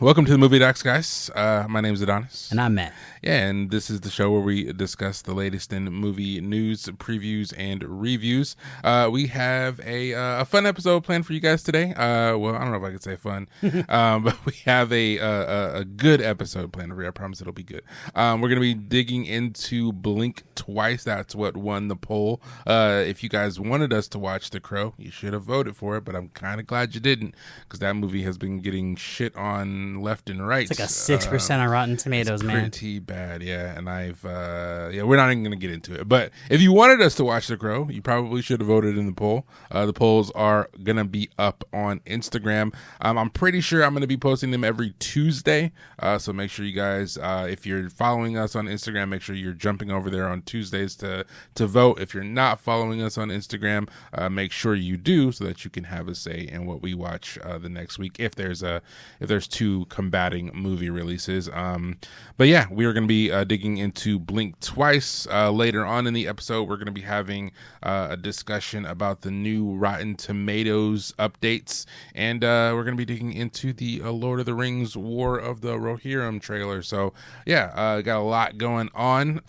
Welcome to the Movie Docs, guys. My name is Adonis. And I'm Matt. Yeah, and this is the show where we discuss the latest in movie news, previews, and reviews. We have a fun episode planned for you guys today. Well, I don't know if I could say fun, but we have a good episode planned for you. I promise it'll be good. We're going to be digging into Blink Twice. That's what won the poll. If you guys wanted us to watch The Crow, you should have voted for it, but I'm kind of glad you didn't, because that movie has been getting shit on left and right. It's like a 6% on Rotten Tomatoes, man. Pretty bad, yeah. And we're not even going to get into it. But if you wanted us to watch The Crow, you probably should have voted in the poll. The polls are going to be up on Instagram. I'm pretty sure I'm going to be posting them every Tuesday. So make sure you guys, if you're following us on Instagram, make sure you're jumping over there on Tuesdays to vote. If you're not following us on Instagram, make sure you do, so that you can have a say in what we watch the next week, if there's two combating movie releases. But yeah, we are going to be digging into Blink Twice. Later on in the episode, we're going to be having a discussion about the new Rotten Tomatoes updates, and we're going to be digging into the Lord of the Rings War of the Rohirrim trailer. So yeah, got a lot going on,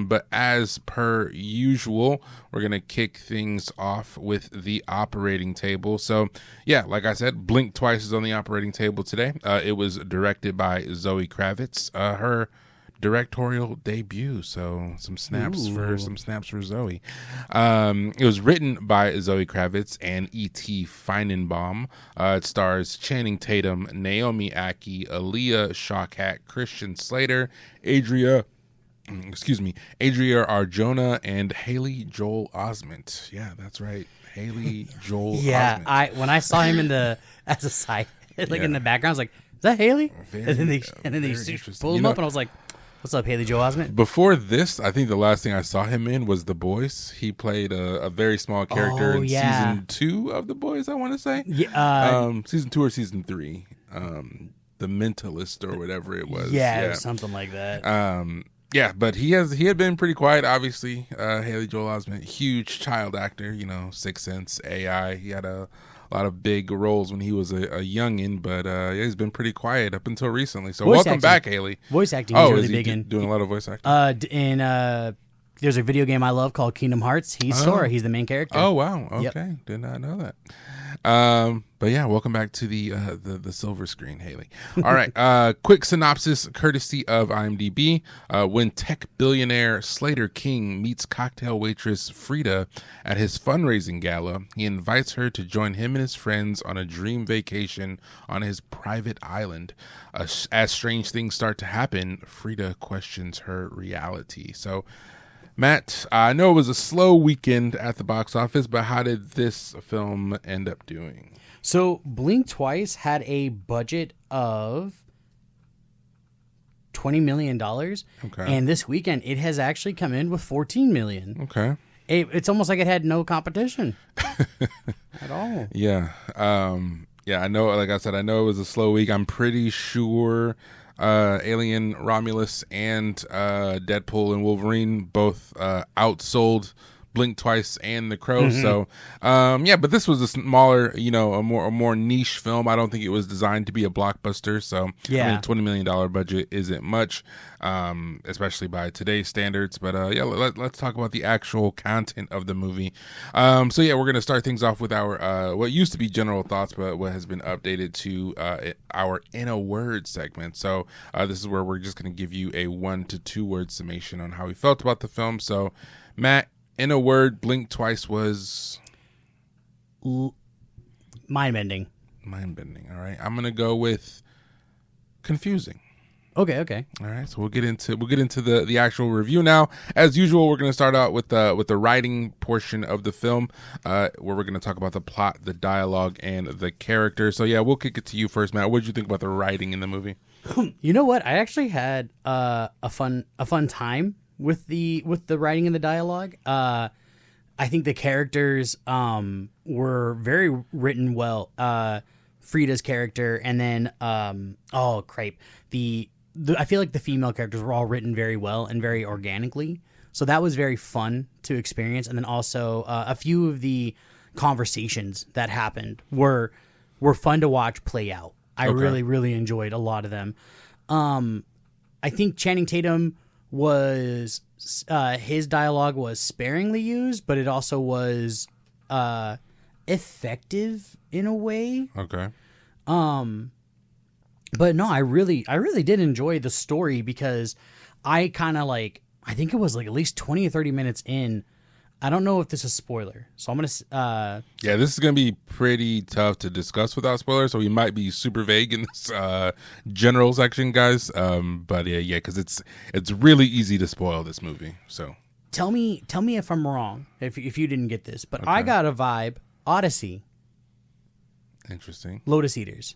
but as per usual, we're going to kick things off with the operating table. So yeah, like I said, Blink Twice is on the operating table today. It was directed by Zoe Kravitz, her directorial debut. So some snaps for Zoe. It was written by Zoe Kravitz and E.T. Feinenbaum. It stars Channing Tatum, Naomi Ackie, Aaliyah Shawkat, Christian Slater, Adria Arjona, and Haley Joel Osment. Yeah, that's right. Haley Joel Osment. When I saw him as a side, in the background, I was like, is that Haley? And then they pulled him up, and I was like, what's up, Haley Joel Osment? Before this, I think the last thing I saw him in was The Boys. He played a very small character in season 2 of The Boys, I want to say. Yeah, season 2 or season 3. The Mentalist or whatever it was. Yeah, it was something like that. Yeah, but he had been pretty quiet, obviously. Haley Joel Osment, huge child actor, Sixth Sense, AI. He had a lot of big roles when he was a youngin', but he's been pretty quiet up until recently. So welcome back, Haley. Voice acting is really big doing a lot of voice acting? There's a video game I love called Kingdom Hearts. He's Sora. He's the main character. Oh, wow. Okay. Yep. Did not know that. But yeah, welcome back to the silver screen, Haley. All right. Quick synopsis, courtesy of IMDb. When tech billionaire Slater King meets cocktail waitress Frida at his fundraising gala, he invites her to join him and his friends on a dream vacation on his private island. As strange things start to happen, Frida questions her reality. So, Matt, I know it was a slow weekend at the box office, but how did this film end up doing? So, Blink Twice had a budget of $20 million. Okay. And this weekend, it has actually come in with $14 million. Okay. It's almost like it had no competition at all. Yeah. Yeah, I know, like I said, I know it was a slow week. I'm pretty sure Alien, Romulus, and Deadpool and Wolverine both outsold Blink Twice and The Crow. Mm-hmm. So but this was a smaller, a more niche film. I don't think it was designed to be a blockbuster. So yeah, $20 million budget isn't much, especially by today's standards. But let's talk about the actual content of the movie. So yeah, we're gonna start things off with our what used to be general thoughts, but what has been updated to our in a word segment. So this is where we're just gonna give you a 1 to 2 word summation on how we felt about the film. So Matt, in a word, Blink Twice was mind-bending. Mind-bending. All right, I'm gonna go with confusing. Okay. All right, so we'll get into the actual review now. As usual, we're gonna start out with the writing portion of the film, where we're gonna talk about the plot, the dialogue, and the characters. So yeah, we'll kick it to you first, Matt. What did you think about the writing in the movie? You know what? I actually had a fun time with the writing and the dialogue. I think the characters were very written well. Frida's character, and then I feel like the female characters were all written very well and very organically. So that was very fun to experience. And then also a few of the conversations that happened were fun to watch play out. I really enjoyed a lot of them. I think Channing Tatum was his dialogue was sparingly used, but it also was effective in a way. Okay. But no, I really did enjoy the story because I kind of like, I think it was like at least 20 or 30 minutes in. I don't know if this is spoiler, so I'm gonna. Yeah, this is gonna be pretty tough to discuss without spoilers, so we might be super vague in this general section, guys. But yeah, because it's really easy to spoil this movie. So tell me if I'm wrong, if you didn't get this, but okay. I got a vibe. Odyssey. Interesting. Lotus Eaters.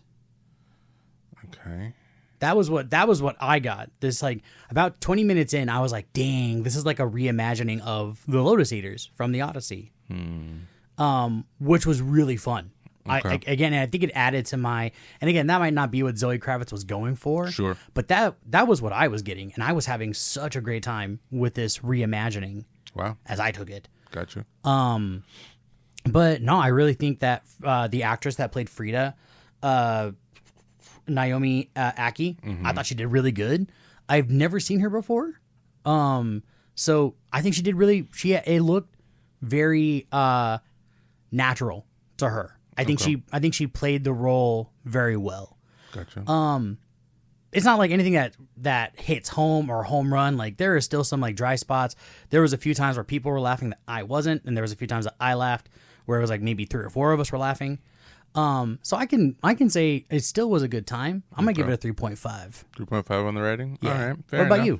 Okay. That was what I got. This, like, about 20 minutes in, I was like, dang, this is like a reimagining of the Lotus Eaters from the Odyssey. Which was really fun. Okay. I think it added to my, and again, that might not be what Zoe Kravitz was going for. Sure. But that was what I was getting, and I was having such a great time with this reimagining. Wow. As I took it. Gotcha. But no, I really think that the actress that played Frida, Naomi Aki, I thought she did really good. I've never seen her before, so I think she did really. It looked very natural to her. I think she played the role very well. Gotcha. It's not like anything that hits home or home run. Like, there is still some like dry spots. There was a few times where people were laughing that I wasn't, and there was a few times that I laughed where it was like maybe 3 or 4 of us were laughing. So I can say it still was a good time. I'm gonna give it a 3.5. 3.5 on the rating. Yeah. All right. What about you?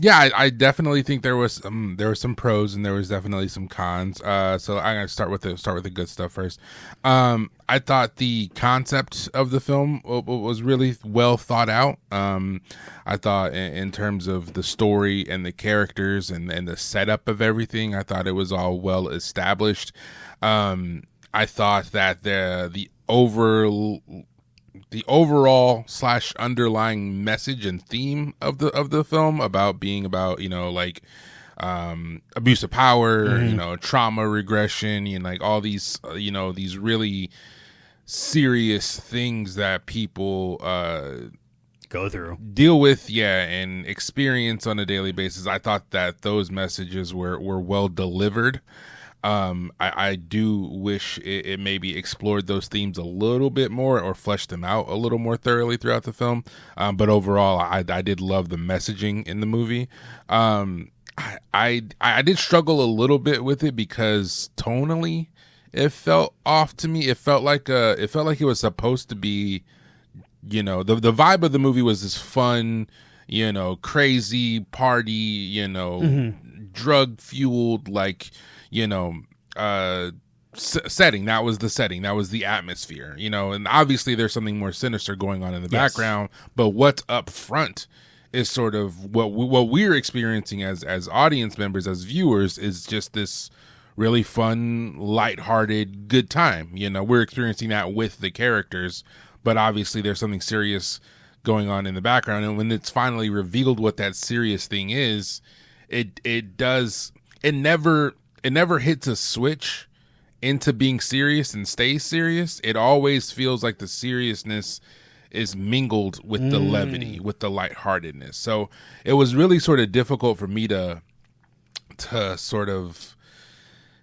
Yeah, I definitely think there was some pros and there was definitely some cons. So I'm gonna start with the good stuff first. I thought the concept of the film was really well thought out. I thought in terms of the story and the characters and the setup of everything, I thought it was all well established. I thought that the overall / underlying message and theme of the film about being about, like abuse of power, trauma regression, like all these these really serious things that people go through, deal with, and experience on a daily basis. I thought that those messages were well delivered. I do wish it maybe explored those themes a little bit more or fleshed them out a little more thoroughly throughout the film. But overall, I did love the messaging in the movie. I did struggle a little bit with it because tonally it felt off to me. It felt like it was supposed to be, the vibe of the movie was this fun, crazy party, drug fueled, like, setting. That was the setting. That was the atmosphere, and obviously there's something more sinister going on in the background, but what's up front is sort of what we're experiencing as audience members, as viewers, is just this really fun, lighthearted, good time. We're experiencing that with the characters, but obviously there's something serious going on in the background. And when it's finally revealed what that serious thing is, it never hits a switch into being serious and stays serious. It always feels like the seriousness is mingled with the levity, with the lightheartedness. So it was really sort of difficult for me to sort of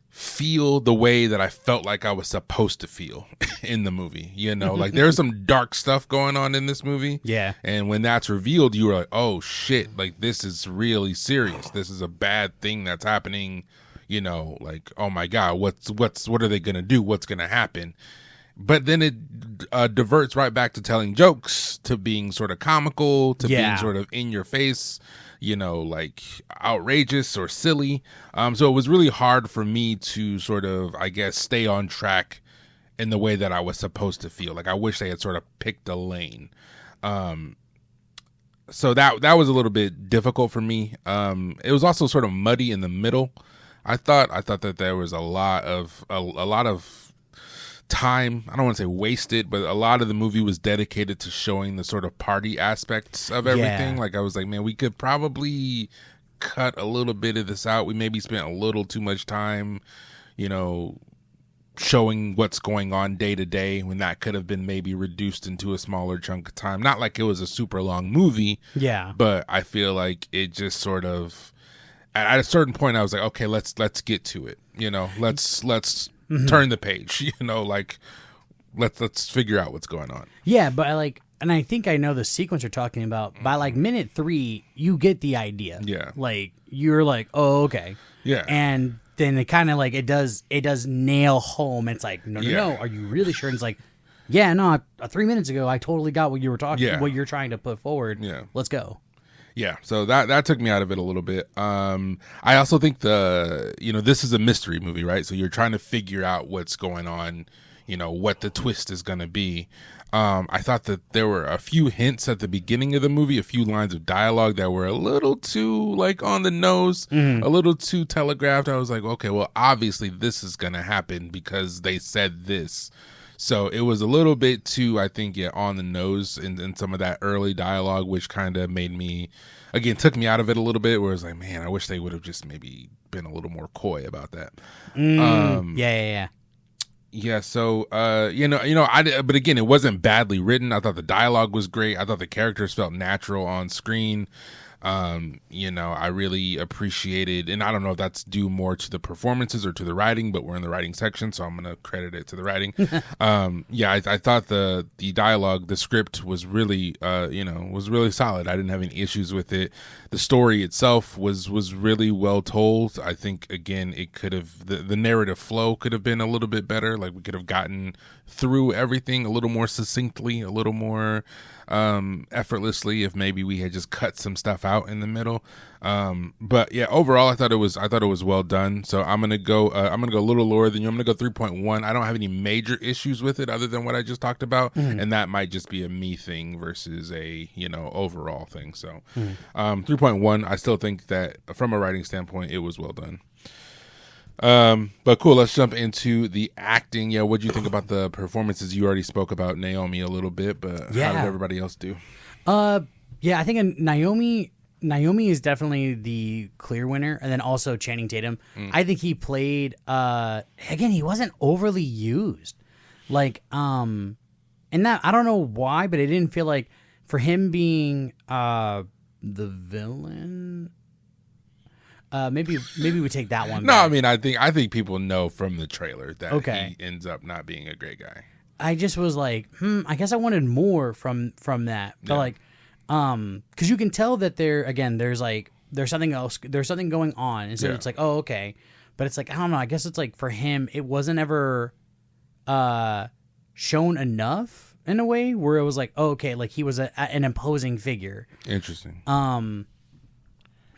feel the way that I felt like I was supposed to feel in the movie. Like there's some dark stuff going on in this movie. Yeah. And when that's revealed, you were like, oh shit, like this is really serious. This is a bad thing that's happening. Like, oh my God, what are they going to do? What's going to happen? But then it diverts right back to telling jokes, to being sort of comical, to being sort of in your face, like outrageous or silly. So it was really hard for me to sort of, I guess, stay on track in the way that I was supposed to feel. Like I wish they had sort of picked a lane. So that was a little bit difficult for me. It was also sort of muddy in the middle. I thought that there was a lot of time, I don't want to say wasted, but a lot of the movie was dedicated to showing the sort of party aspects of everything. Like I was like, man, we could probably cut a little bit of this out. We maybe spent a little too much time, showing what's going on day to day when that could have been maybe reduced into a smaller chunk of time. Not like it was a super long movie. Yeah. But I feel like it just sort of, at a certain point I was like, okay, let's get to it. Let's turn the page, like let's figure out what's going on. Yeah, but and I think I know the sequence you're talking about. By like minute 3, you get the idea. Yeah. Like you're like, oh, okay. Yeah. And then it kind of like it does nail home. It's like, no, are you really sure? And it's like, yeah, no, 3 minutes ago I totally got what you were talking, what you're trying to put forward. Yeah. Let's go. Yeah, so that took me out of it a little bit. I also think this is a mystery movie, right? So you're trying to figure out what's going on, what the twist is going to be. I thought that there were a few hints at the beginning of the movie, a few lines of dialogue that were a little too like on the nose, a little too telegraphed. I was like, okay, well, obviously this is going to happen because they said this. So it was a little bit too, I think, on the nose in some of that early dialogue, which kind of made me, again, took me out of it a little bit, where I was like, man, I wish they would have just maybe been a little more coy about that. Yeah, so, but again, it wasn't badly written. I thought the dialogue was great. I thought the characters felt natural on screen. I really appreciated, and I don't know if that's due more to the performances or to the writing, but we're in the writing section, so I'm going to credit it to the writing. I thought the dialogue, the script was really, was really solid. I didn't have any issues with it. The story itself was really well told. I think, again, it could have, the narrative flow could have been a little bit better. Like we could have gotten through everything a little more succinctly, a little more effortlessly if maybe we had just cut some stuff out in the middle. But yeah, overall I thought it was well done. So I'm gonna go a little lower than you. I'm gonna go 3.1. I don't have any major issues with it other than what I just talked about, and that might just be a me thing versus a overall thing. So 3.1. I still think that from a writing standpoint it was well done. But cool, let's jump into the acting. Yeah, what do you think about the performances? You already spoke about Naomi a little bit, but how did everybody else do? I think Naomi is definitely the clear winner, and then also Channing Tatum. I think he played again, he wasn't overly used. And that I don't know why, but it didn't feel like for him being the villain. Maybe we take that one. No, back. I mean, I think people know from the trailer that he ends up not being a great guy. I just was like, I guess I wanted more from that, but because you can tell that there's something else, there's something going on, and so it's like, oh, okay, but it's like, I don't know. I guess it's like for him, it wasn't ever shown enough in a way where it was like, oh, okay, like he was an imposing figure. Interesting.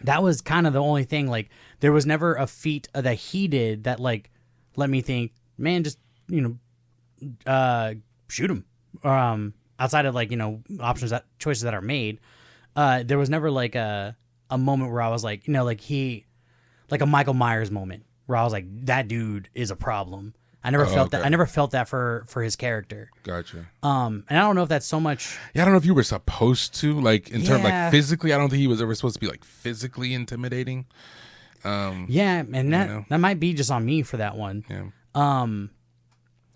That was kind of the only thing. Like, there was never a feat that he did that, like, let me think, man, just, shoot him. Outside of, like, choices that are made. There was never, like, a moment where I was like, like a Michael Myers moment where I was like, that dude is a problem. I never felt that. I never felt that for his character. Gotcha. And I don't know if that's so much. Yeah, I don't know if you were supposed to, like, in terms like physically. I don't think he was ever supposed to be like physically intimidating. And that might be just on me for that one. Yeah.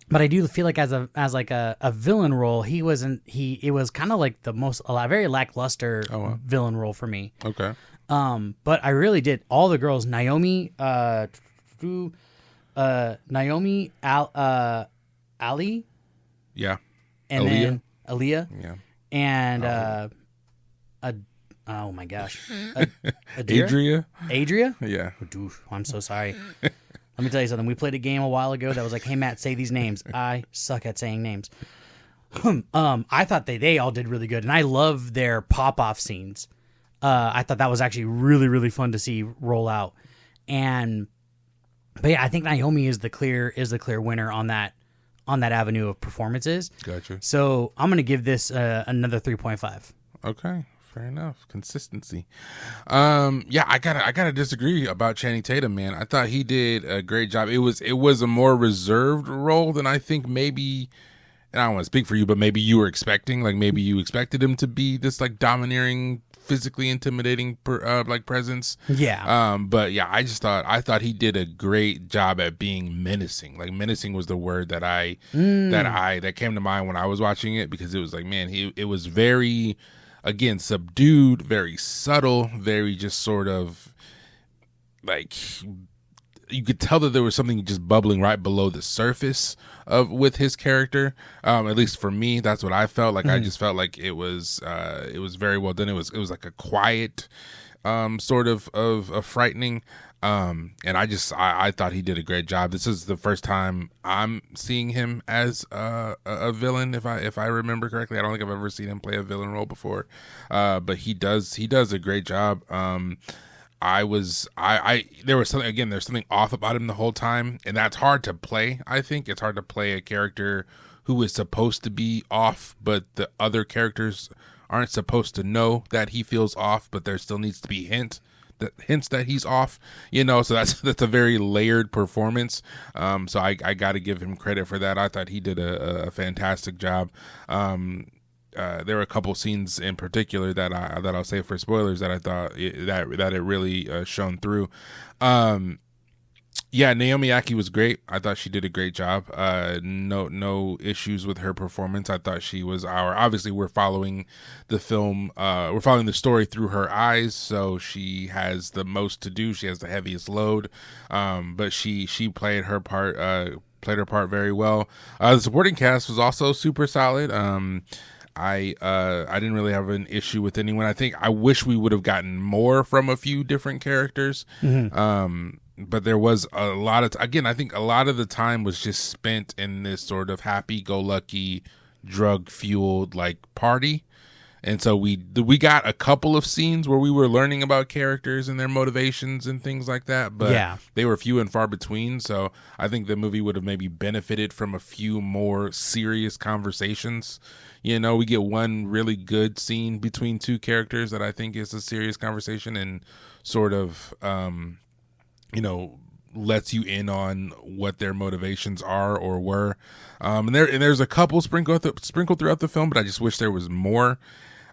But I do feel like as a villain role, it was kind of like a very lackluster villain role for me. Okay. But I really did all the girls. Naomi, Ali, yeah, and then Aaliyah, yeah, and oh my gosh, Adria, yeah. I'm so sorry. Let me tell you something. We played a game a while ago that was like, hey Matt, say these names. I suck at saying names. I thought they all did really good, and I love their pop-off scenes. I thought that was actually really, really fun to see roll out. But yeah, I think Naomi is the clear winner on that avenue of performances. Gotcha. So I'm gonna give this another 3.5. Okay, fair enough. Consistency. I gotta disagree about Channing Tatum, man. I thought he did a great job. It was a more reserved role than I think maybe. And I don't want to speak for you, but maybe you were expecting. Like maybe you expected him to be this like domineering physically intimidating like presence. Yeah. But yeah, I thought he did a great job at being menacing. Like menacing was the word that that came to mind when I was watching it, because it was like, man, it was very, again, subdued, very subtle, very just sort of like, you could tell that there was something just bubbling right below the surface with his character. At least for me, that's what I felt like. I just felt like it was very well done. It was like a quiet, sort of frightening. And I thought he did a great job. This is the first time I'm seeing him as a villain, if I remember correctly. I don't think I've ever seen him play a villain role before. But he does a great job. There was something, there's something off about him the whole time, and that's hard to play. I think it's hard to play a character who is supposed to be off, but the other characters aren't supposed to know that he feels off, but there still needs to be hints that he's off, so that's a very layered performance. So I got to give him credit for that. I thought he did a fantastic job. There were a couple scenes in particular that I'll say for spoilers that I thought that it really shone through. Yeah, Naomi Aki was great. I thought she did a great job. No issues with her performance. I thought she was obviously we're following the film, we're following the story through her eyes, so she has the most to do. She has the heaviest load, but she played her part very well. The supporting cast was also super solid. I didn't really have an issue with anyone. I think I wish we would have gotten more from a few different characters. But there was a lot of, again, I think a lot of the time was just spent in this sort of happy-go-lucky, drug-fueled like party. And so we got a couple of scenes where we were learning about characters and their motivations and things like that, but they were few and far between. So I think the movie would have maybe benefited from a few more serious conversations. We get one really good scene between two characters that I think is a serious conversation and sort of, lets you in on what their motivations are or were. And there's a couple sprinkled throughout the film, but I just wish there was more.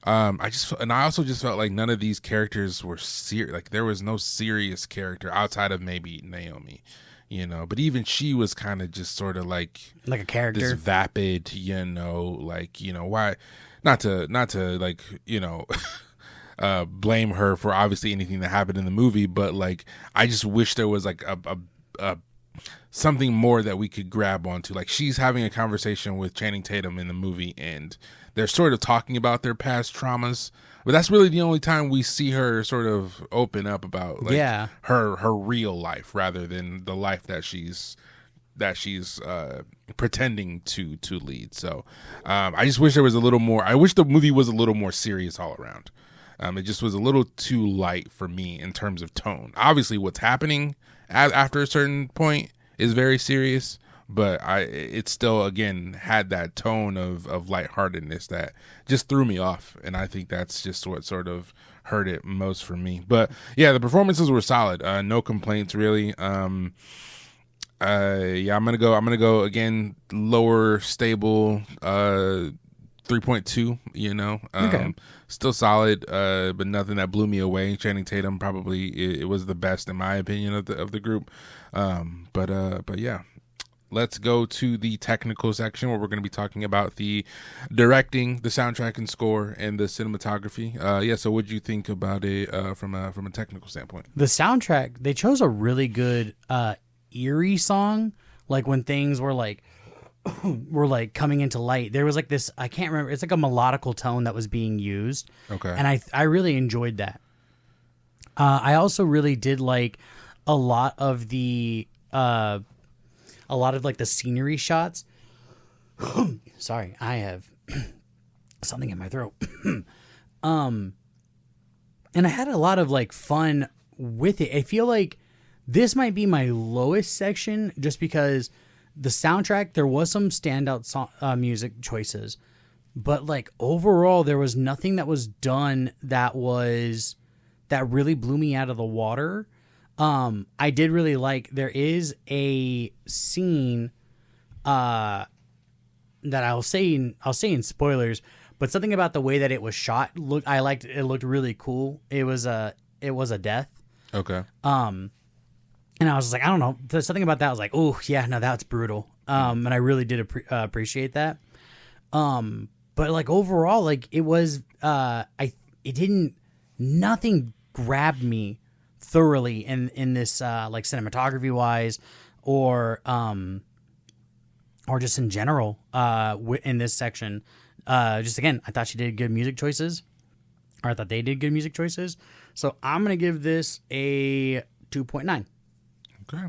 I also just felt like none of these characters were serious. Like there was no serious character outside of maybe Naomi, but even she was kind of just sort of like a character, this vapid, why not to like, blame her for obviously anything that happened in the movie, but like I just wish there was like a something more that we could grab onto. Like she's having a conversation with Channing Tatum in the movie, and they're sort of talking about their past traumas, but that's really the only time we see her sort of open up about like her real life rather than the life that she's pretending to lead. So I just wish there was a little more. I wish the movie was a little more serious all around. It just was a little too light for me in terms of tone. Obviously, what's happening after a certain point is very serious, but it still, again, had that tone of lightheartedness that just threw me off, and I think that's just what sort of hurt it most for me. But yeah, the performances were solid. No complaints really. I'm gonna go again, lower stable, 3.2, okay. Still solid, but nothing that blew me away. Channing Tatum probably it was the best in my opinion of the group. But yeah, let's go to the technical section where we're going to be talking about the directing, the soundtrack and score, and the cinematography. So what did you think about it from a technical standpoint? The soundtrack, they chose a really good eerie song, like when things were like coming into light. There was like this, I can't remember, it's like a melodical tone that was being used. Okay. And I really enjoyed that. I also really did like a lot of like the scenery shots. Sorry, I have something in my throat. And I had a lot of like fun with it. I feel like this might be my lowest section just because the soundtrack, there was some standout music choices, but like overall there was nothing that was done that really blew me out of the water. I did really like, there is a scene that I'll say in spoilers, but something about the way that it was shot I liked. It looked really cool. It was a death. Okay. And I was just like, I don't know. There's something about that. I was like, oh yeah, no, that's brutal. And I really did appreciate that. But like overall, like it was, nothing grabbed me thoroughly in this, like cinematography wise, or just in general, in this section. Just again, I thought she did good music choices, or I thought they did good music choices. So I'm gonna give this a 2.9. Okay.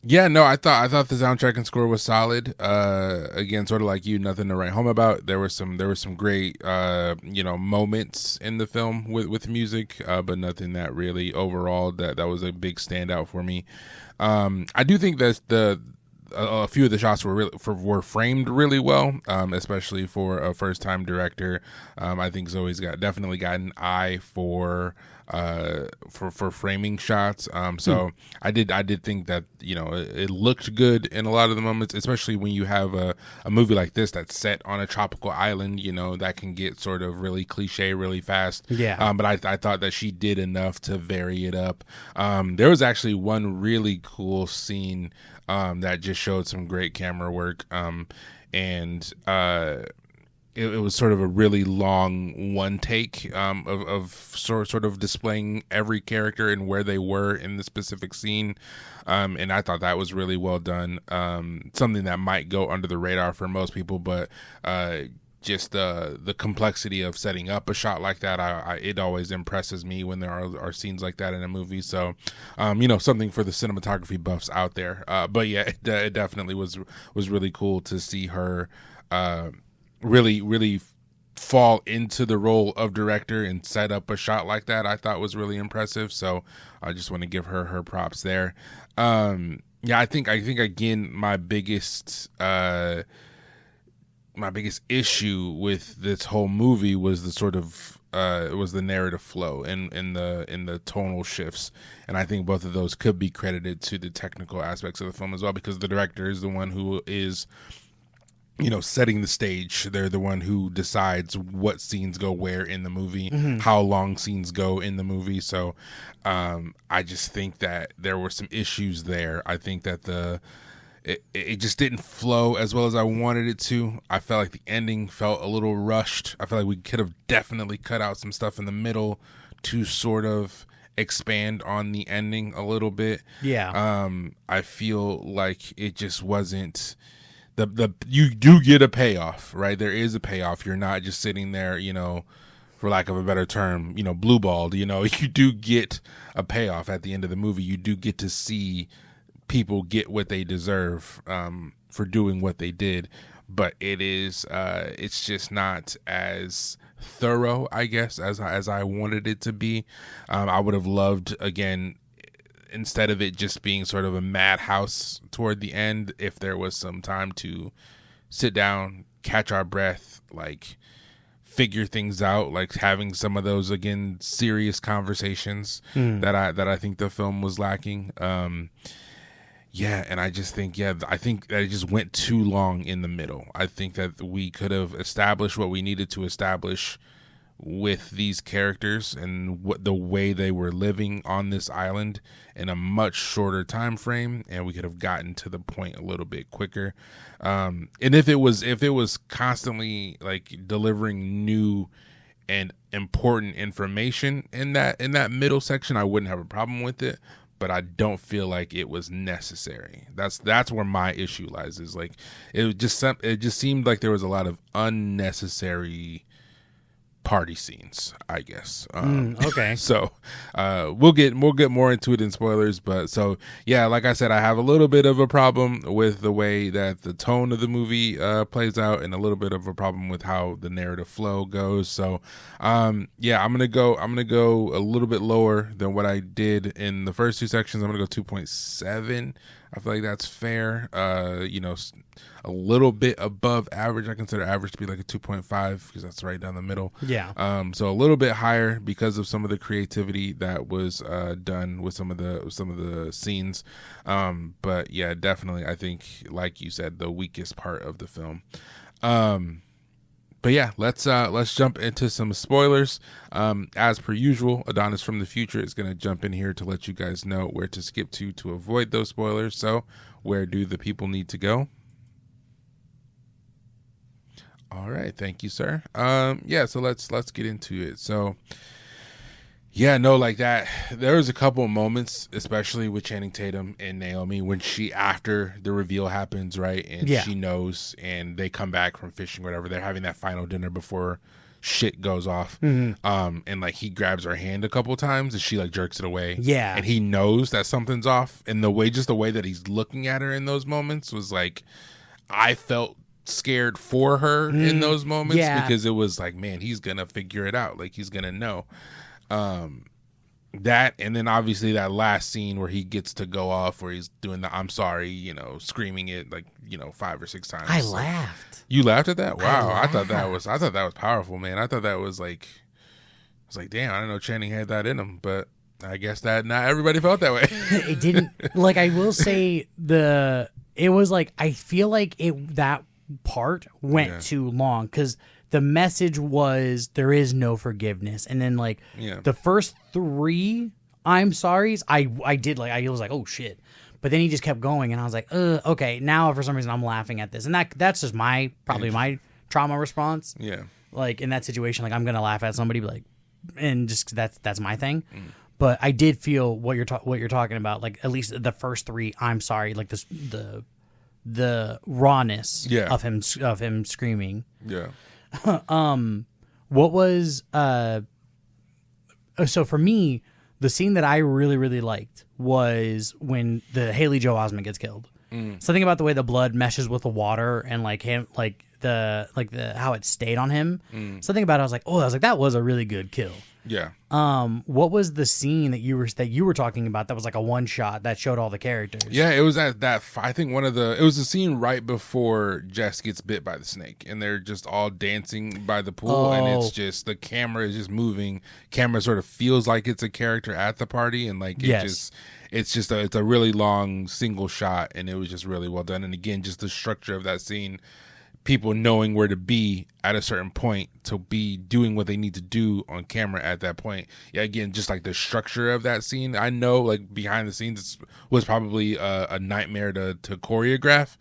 Yeah, no, I thought the soundtrack and score was solid. Again, sort of like you, nothing to write home about. There were some great moments in the film with music, but nothing that really overall that was a big standout for me. I do think that a few of the shots were framed really well, especially for a first time director. I think Zoe's definitely got an eye for framing shots. So I did think that it looked good in a lot of the moments, especially when you have a movie like this that's set on a tropical island. That can get sort of really cliche really fast. Yeah. But I thought that she did enough to vary it up. There was actually one really cool scene that just showed some great camera work. And it was sort of a really long one take of sort of displaying every character and where they were in the specific scene. And I thought that was really well done. Something that might go under the radar for most people, but just the complexity of setting up a shot like that, it always impresses me when there are scenes like that in a movie. So, something for the cinematography buffs out there. But yeah, it definitely was really cool to see her really fall into the role of director and set up a shot like that. I thought was really impressive. So I just want to give her props there. Yeah, I think again, my biggest issue with this whole movie was the sort of was the narrative flow and in the tonal shifts, and I think both of those could be credited to the technical aspects of the film as well, because the director is the one who is setting the stage. They're the one who decides what scenes go where in the movie, how long scenes go in the movie. So I just think that there were some issues there. I think that it just didn't flow as well as I wanted it to. I felt like the ending felt a little rushed. I felt like we could have definitely cut out some stuff in the middle to sort of expand on the ending a little bit. Yeah. I feel like it just wasn't you do get a payoff, right? There is a payoff. You're not just sitting there, for lack of a better term, blue balled. You do get a payoff at the end of the movie. You do get to see people get what they deserve for doing what they did, but it's just not as thorough, I guess, as I wanted it to be. I would have loved, again, instead of it just being sort of a madhouse toward the end, if there was some time to sit down, catch our breath, like figure things out, like having some of those, again, serious conversations that I think the film was lacking. Yeah, and I think that it just went too long in the middle. I think that we could have established what we needed to establish with these characters and what the way they were living on this island in a much shorter time frame, and we could have gotten to the point a little bit quicker. And if it was constantly like delivering new and important information in that middle section, I wouldn't have a problem with it. But I don't feel like it was necessary. That's where my issue lies. Is like it just seemed like there was a lot of unnecessary party scenes, I guess. Okay. So we'll get more into it in spoilers, but so yeah, like I said, I have a little bit of a problem with the way that the tone of the movie plays out, and a little bit of a problem with how the narrative flow goes. So yeah, I'm gonna go a little bit lower than what I did in the first two sections. I'm gonna go 2.7. I feel like that's fair. A little bit above average. I consider average to be like a 2.5 because that's right down the middle. Yeah. So a little bit higher because of some of the creativity that was done with some of the scenes. But yeah, definitely, I think, like you said, the weakest part of the film. But yeah, let's jump into some spoilers. As per usual, Adonis from the future is going to jump in here to let you guys know where to skip to avoid those spoilers. So, where do the people need to go? All right, thank you, sir. Yeah, so let's get into it. So, yeah, no, like that. There was a couple of moments, especially with Channing Tatum and Naomi, when after the reveal happens, right, and she knows, and they come back from fishing, whatever. They're having that final dinner before shit goes off, and like he grabs her hand a couple of times, and she like jerks it away, and he knows that something's off, and the way that he's looking at her in those moments was like, I felt scared for her in those moments because it was like, man, he's gonna figure it out, like he's gonna know. That, and then obviously that last scene where he gets to go off, where he's doing the "I'm sorry," screaming it like 5 or 6 times. I laughed. You laughed at that? Wow, I thought that was powerful, man. I thought that was like, I was like, damn, I didn't know Channing had that in him, but I guess that not everybody felt that way. It didn't. Like, I will say it was like, I feel like that part went too long, because the message was there is no forgiveness, and then like the first 3 I'm sorry's, I was like, oh shit, but then he just kept going, and I was like, okay, now for some reason I'm laughing at this, and that's just my trauma response. Yeah, like in that situation, like I'm gonna laugh at somebody, like, and just that's my thing. But I did feel what you're talking about, like at least the first 3 I'm sorry, like this the rawness of him screaming. Yeah. What was so for me, the scene that I really, really liked was when the Haley Joel Osment gets killed. Something about the way the blood meshes with the water, and like him, like the how it stayed on him. Something about it, I was like, that was a really good kill. Yeah. What was the scene that you were talking about that was like a one shot that showed all the characters? Yeah, it was that I think it was the scene right before Jess gets bit by the snake, and they're just all dancing by the pool, and it's just the camera is just moving. Camera sort of feels like it's a character at the party, and like it's a really long single shot, and it was just really well done. And again, just the structure of that scene, people knowing where to be at a certain point to be doing what they need to do on camera at that point. Yeah, again, just like the structure of that scene, I know like behind the scenes was probably a nightmare to choreograph,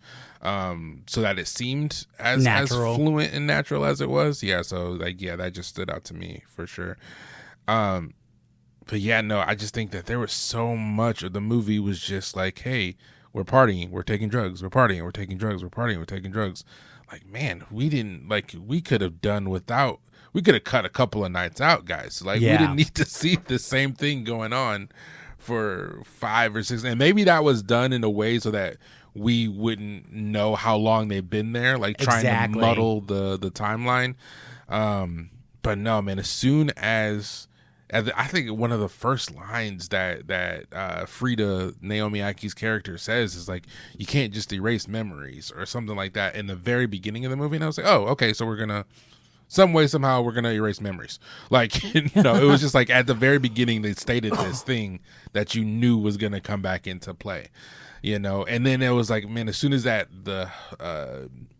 so that it seemed as fluent and natural as it was. Yeah, so like, yeah, that just stood out to me for sure. But yeah, no, I just think that there was so much of the movie was just like, hey, we're partying, we're taking drugs, we're partying, we're taking drugs, we're partying, we're taking drugs. Like, man, we could have done without, we could have cut a couple of nights out, guys. Like, we didn't need to see the same thing going on for 5 or 6. And maybe that was done in a way so that we wouldn't know how long they've been there, like trying to muddle the timeline. But no, man, as soon as I think one of the first lines that Frida, Naomi Aki's character, says is like, you can't just erase memories or something like that in the very beginning of the movie. And I was like, oh, okay, so we're going to, somehow we're going to erase memories. Like, it was just like at the very beginning, they stated this thing that you knew was going to come back into play, and then it was like, man, as soon as that,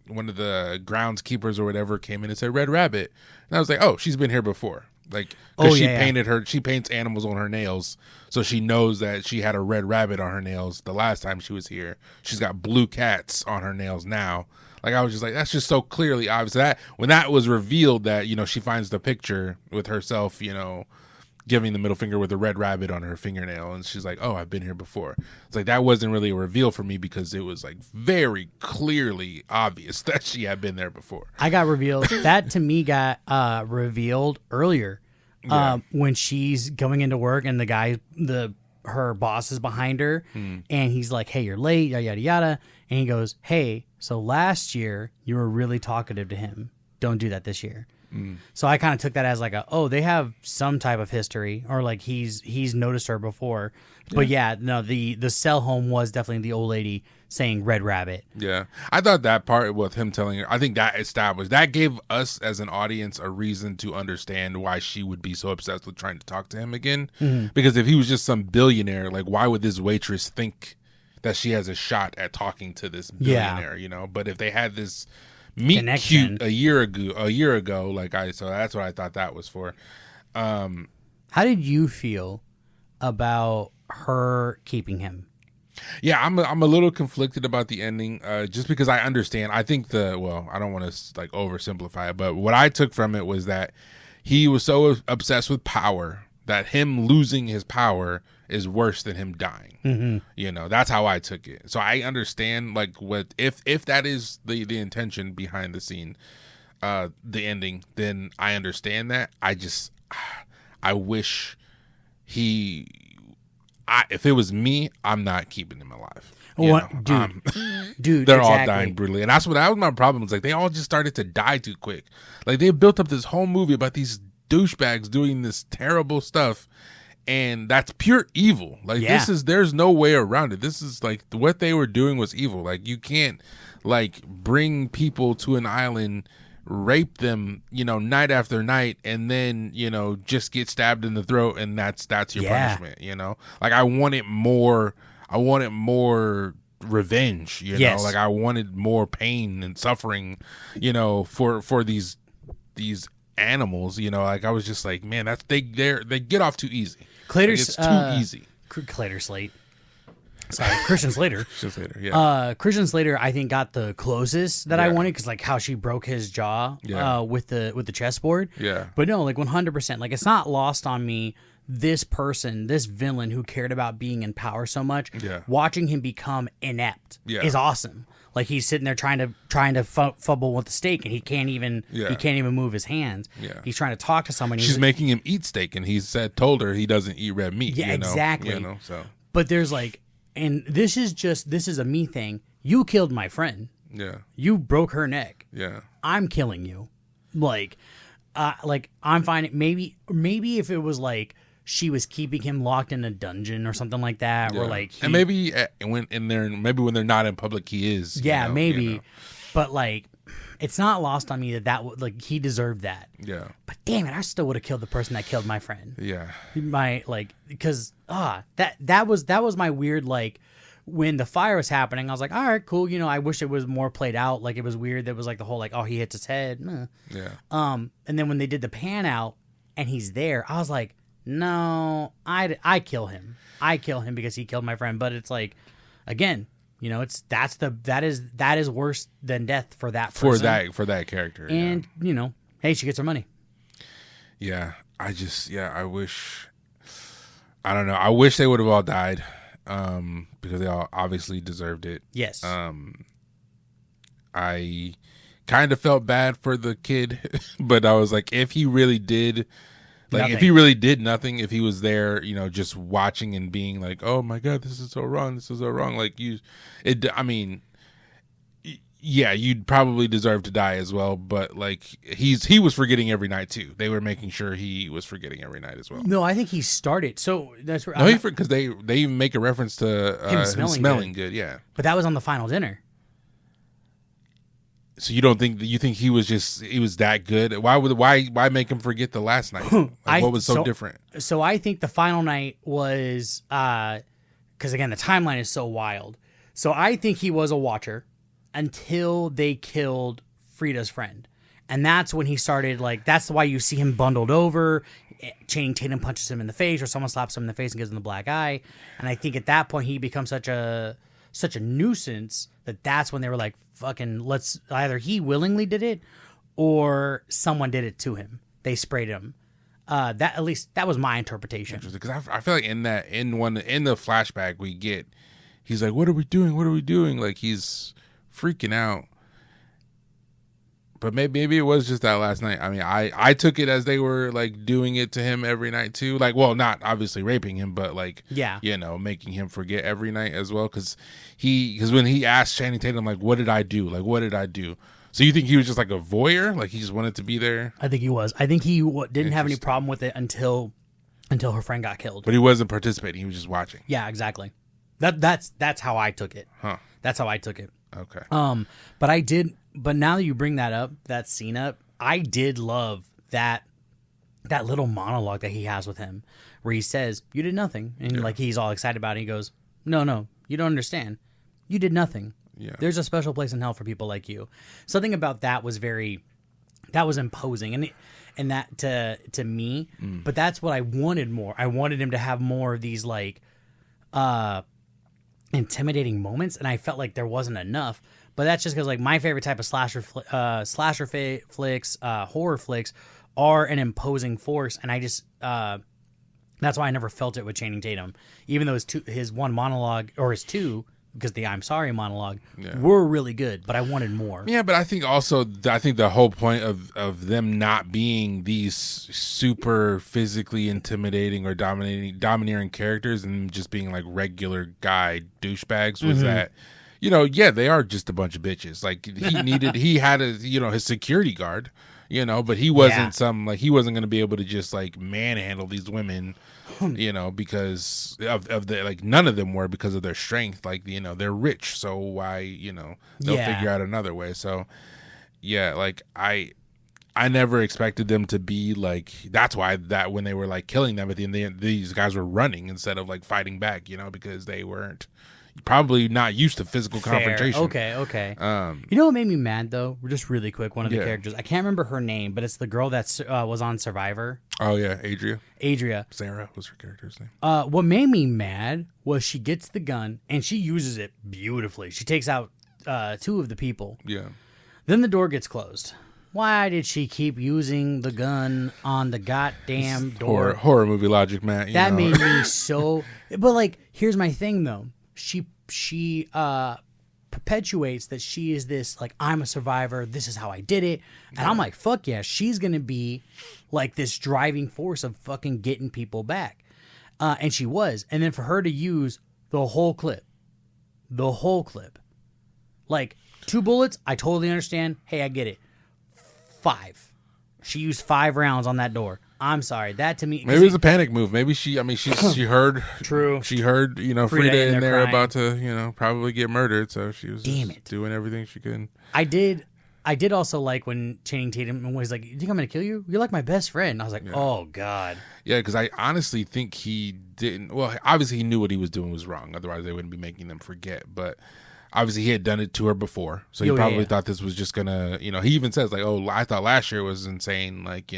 one of the groundskeepers or whatever came in and said Red Rabbit, and I was like, oh, she's been here before. Like, because she paints animals on her nails, so she knows that she had a red rabbit on her nails the last time she was here. She's got blue cats on her nails now. Like, I was just like, that's just so clearly obvious. That when that was revealed, that she finds the picture with herself, giving the middle finger with a red rabbit on her fingernail, and she's like, oh, I've been here before. It's like, that wasn't really a reveal for me, because it was like very clearly obvious that she had been there before. I got revealed. That to me got revealed earlier, when she's going into work and her boss is behind her, and he's like, hey, you're late, yada yada yada, and he goes, hey, so last year you were really talkative to him, don't do that this year. So I kind of took that as like they have some type of history, or like he's noticed her before. But the cell home was definitely the old lady saying Red Rabbit. Yeah. I thought that part with him telling her, I think that gave us as an audience a reason to understand why she would be so obsessed with trying to talk to him again. Because if he was just some billionaire, like, why would this waitress think that she has a shot at talking to this billionaire, But if they had this meet connection. cute a year ago. So that's what I thought that was for. How did you feel about her keeping him? Yeah, I'm a little conflicted about the ending, just because I understand. I think I don't want to like oversimplify it, but what I took from it was that he was so obsessed with power that him losing his power is worse than him dying. Mm-hmm. That's how I took it. So I understand like what if that is the intention behind the scene, the ending, then I understand that. I wish if it was me, I'm not keeping him alive. Dude, they're exactly. all dying brutally, and that was my problem. It's like they all just started to die too quick. Like they built up this whole movie about these douchebags doing this terrible stuff, and that's pure evil. Like there's no way around it. This is like what they were doing was evil. Like you can't like bring people to an island, rape them, night after night, and then, just get stabbed in the throat, and that's your punishment, Like I wanted more revenge, Yes. Like I wanted more pain and suffering, for these animals, Like I was just like, man, they get off too easy. Claytor's, like, it's too easy. Claytor Slate. Sorry, Christian Slater. Yeah. Christian Slater, I think, got the closest that I wanted because, like, how she broke his jaw with the chessboard. Yeah. But no, like 100%. Like, it's not lost on me. This person, this villain who cared about being in power so much, watching him become inept is awesome. Like he's sitting there trying to fumble with the steak, and he can't even move his hands. Yeah. He's trying to talk to someone. She's making him eat steak, and told her he doesn't eat red meat. Yeah, exactly. So. But there's like. And this is a me thing. You killed my friend. Yeah. You broke her neck. Yeah. I'm killing you. Like I'm finding maybe if it was like she was keeping him locked in a dungeon or something like that, or like and maybe when they're not in public, he is. Yeah, maybe. But like, it's not lost on me that like he deserved that. Yeah. But damn it, I still would have killed the person that killed my friend. Yeah. Because that was my weird, like, when the fire was happening, I was like, all right, cool. I wish it was more played out. Like it was weird. That was like the whole like, oh, he hits his head. Yeah. And then when they did the pan out and he's there, I was like, no, I kill him. I kill him because he killed my friend. But it's like, again, that is worse than death for that person. For that character. And hey, she gets her money. Yeah. I wish, I don't know. I wish they would have all died, because they all obviously deserved it. Yes. I kind of felt bad for the kid, but I was like, if he really did nothing, if he was there, just watching and being like, oh my God, this is so wrong. Like you'd probably deserve to die as well. But like he was forgetting every night too. They were making sure he was forgetting every night as well. No, I think he started. So that's where because they even make a reference to him smelling good. Yeah, but that was on the final dinner. So you think he was that good? Why make him forget the last night? Like, what was so different? So I think the final night was because again the timeline is so wild. So I think he was a watcher until they killed Frida's friend, and that's when he started like. That's why you see him bundled over. Channing Tatum punches him in the face, or someone slaps him in the face and gives him the black eye. And I think at that point he becomes such a nuisance that's when they were like, fucking, let's either he willingly did it or someone did it to him. They sprayed him. That at least that was my interpretation. Because I feel like in the flashback we get, he's like, what are we doing? Like he's freaking out. But maybe it was just that last night. I mean, I took it as they were like doing it to him every night too. Like, well, not obviously raping him, but like, making him forget every night as well. Because when he asked Channing Tatum, like, what did I do? Like, what did I do? So you think he was just like a voyeur? Like he just wanted to be there? I think he was. I think he didn't have any problem with it until her friend got killed. But he wasn't participating. He was just watching. Yeah, exactly. That's how I took it. Huh. That's how I took it. Okay. But now that you bring that scene up, I did love that little monologue that he has with him, where he says, "You did nothing," and like he's all excited about it. He goes, "No, you don't understand. You did nothing. Yeah. There's a special place in hell for people like you. Something about that was imposing, and that to me. But that's what I wanted more. I wanted him to have more of these like intimidating moments, and I felt like there wasn't enough. But that's just because like my favorite type of slasher flicks, horror flicks, are an imposing force, and I just that's why I never felt it with Channing Tatum, even though his one monologue or his two, because the "I'm sorry" monologue were really good, but I wanted more. Yeah, but I think also the whole point of them not being these super physically intimidating or domineering characters and just being like regular guy douchebags was that, they are just a bunch of bitches. Like he had his security guard, but he wasn't he wasn't going to be able to just like manhandle these women. Because of the like none of them were because of their strength. Like they're rich, so why they'll figure out another way. So like I never expected them to be like. That's why that when they were like killing them at the end, these guys were running instead of like fighting back. Because they weren't probably not used to physical confrontation. Okay. You know what made me mad though? Just really quick, one of the characters. I can't remember her name, but it's the girl that was on Survivor. Oh yeah, Adria. Sarah was her character's name. What made me mad was she gets the gun and she uses it beautifully. She takes out two of the people. Yeah. Then the door gets closed. Why did she keep using the gun on the goddamn door? Horror movie logic, Matt. That made me so. But like, here's my thing though. She perpetuates that she is this like, I'm a survivor, this is how I did it, and I'm like, fuck yeah, she's gonna be like this driving force of fucking getting people back, and she was. And then for her to use the whole clip, like 2 bullets, I totally understand. Hey, I get it. 5, she used 5 rounds on that door. I'm sorry. That to me, maybe it was a panic move. Maybe she heard. True. She heard, Frida in there crying. about to, probably get murdered. So she was doing everything she could. I did also like when Channing Tatum was like, "You think I'm gonna kill you? You're like my best friend." And I was like, "Oh God." Yeah, because I honestly think he didn't. Well, obviously he knew what he was doing was wrong. Otherwise, they wouldn't be making them forget. But obviously he had done it to her before, so he probably thought this was just gonna. He even says like, "Oh, I thought last year was insane." Like,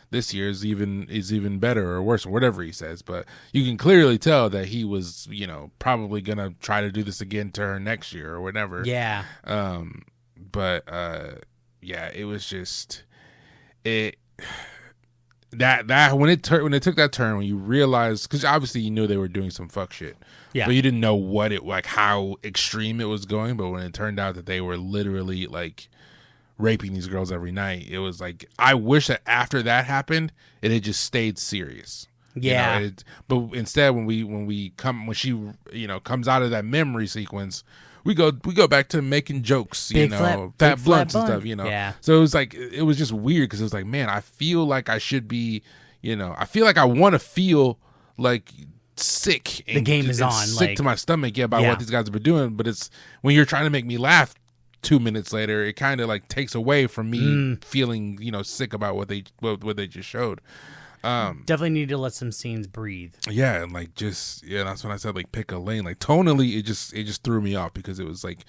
this year is even better or worse or whatever he says, but you can clearly tell that he was probably gonna try to do this again to her next year or whatever. Yeah. But it was just that when it took that turn, when you realized, because obviously you knew they were doing some fuck shit, but you didn't know what it like how extreme it was going. But when it turned out that they were literally like raping these girls every night, it was like, I wish that after that happened it had just stayed serious. But instead when she comes out of that memory sequence, we go back to making jokes, fat blunts and stuff, so it was like, it was just weird because it was like, man, I feel like I should be, I feel like I want to feel like sick and the game is on, sick to my stomach about what these guys have been doing. But it's when you're trying to make me laugh 2 minutes later, it kind of like takes away from me feeling sick about what they just showed. Definitely need to let some scenes breathe. Yeah, and like that's when I said like pick a lane. Like tonally, it just threw me off because it was like,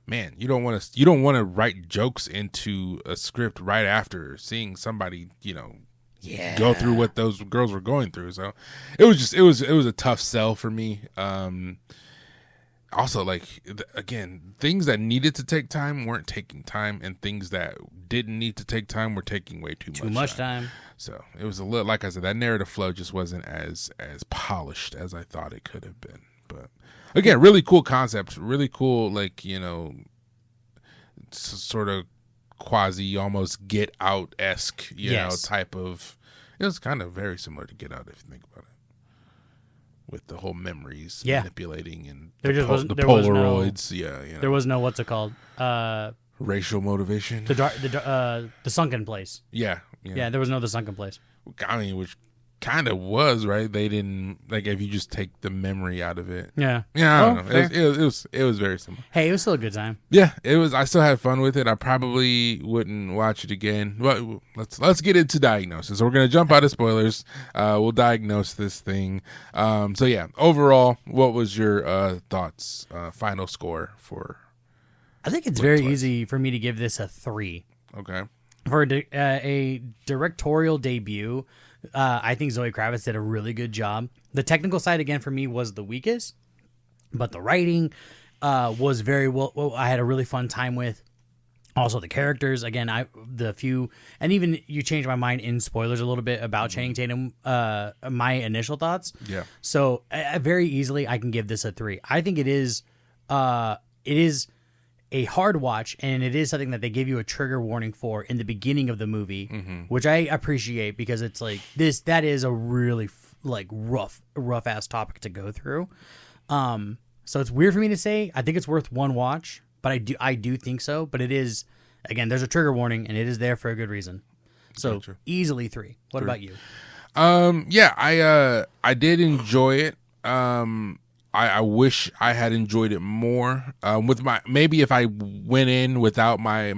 man, you don't want to write jokes into a script right after seeing somebody go through what those girls were going through. So it was a tough sell for me. Also, like, again, things that needed to take time weren't taking time, and things that didn't need to take time were taking way too much time. So it was a little, like I said, that narrative flow just wasn't as polished as I thought it could have been. But again, really cool concept, really cool, like, sort of quasi almost Get Out-esque, type of. It was kind of very similar to Get Out if you think about it, with the whole memories manipulating and the Polaroids. There was no, what's it called? Racial motivation. The sunken place. Yeah, there was no the sunken place. I mean, which kind of was, right? They didn't, like, if you just take the memory out of it. Yeah. I don't know. It was very similar. Hey, it was still a good time. Yeah, it was. I still had fun with it. I probably wouldn't watch it again. But let's get into diagnosis. So we're gonna jump out of spoilers. We'll diagnose this thing. So yeah, overall, what was your thoughts? Final score for I think it's very easy for me to give this a 3. Okay. For a directorial debut, I think Zoe Kravitz did a really good job. The technical side, again, for me was the weakest, but the writing was very well. I had a really fun time with. Also, the characters, again, and even you changed my mind in spoilers a little bit about Channing Tatum, my initial thoughts. Yeah. So very easily, I can give this a 3. I think it is a hard watch, and it is something that they give you a trigger warning for in the beginning of the movie, which I appreciate because it's like that is a really rough ass topic to go through. So it's weird for me to say. I think it's worth one watch, but I do think so. But it is, again, there's a trigger warning, and it is there for a good reason. So Gotcha. Easily 3. What about you? Yeah, I did enjoy it. I wish I had enjoyed it more. Maybe if I went in without my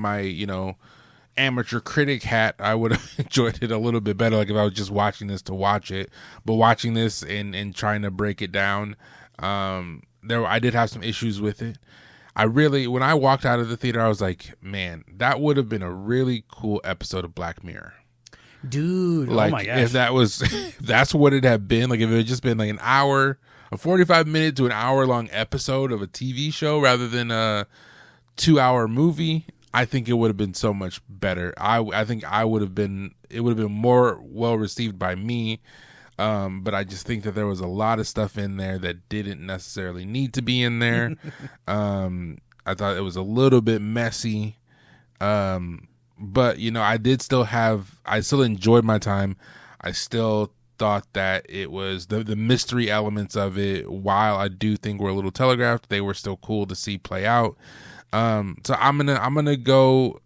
amateur critic hat, I would have enjoyed it a little bit better. Like if I was just watching this to watch it, but watching this and trying to break it down, I did have some issues with it. When I walked out of the theater, I was like, man, that would have been a really cool episode of Black Mirror. Dude, like, oh my gosh. If that's what it had been, like if it had just been like a 45-minute to an hour-long episode of a TV show rather than a 2-hour movie, I think it would have been so much better. I think it would have been more well received by me. But I just think that there was a lot of stuff in there that didn't necessarily need to be in there. I thought it was a little bit messy. But I still enjoyed my time. I still thought that it was the mystery elements of it, while I do think were a little telegraphed, they were still cool to see play out. So I'm gonna go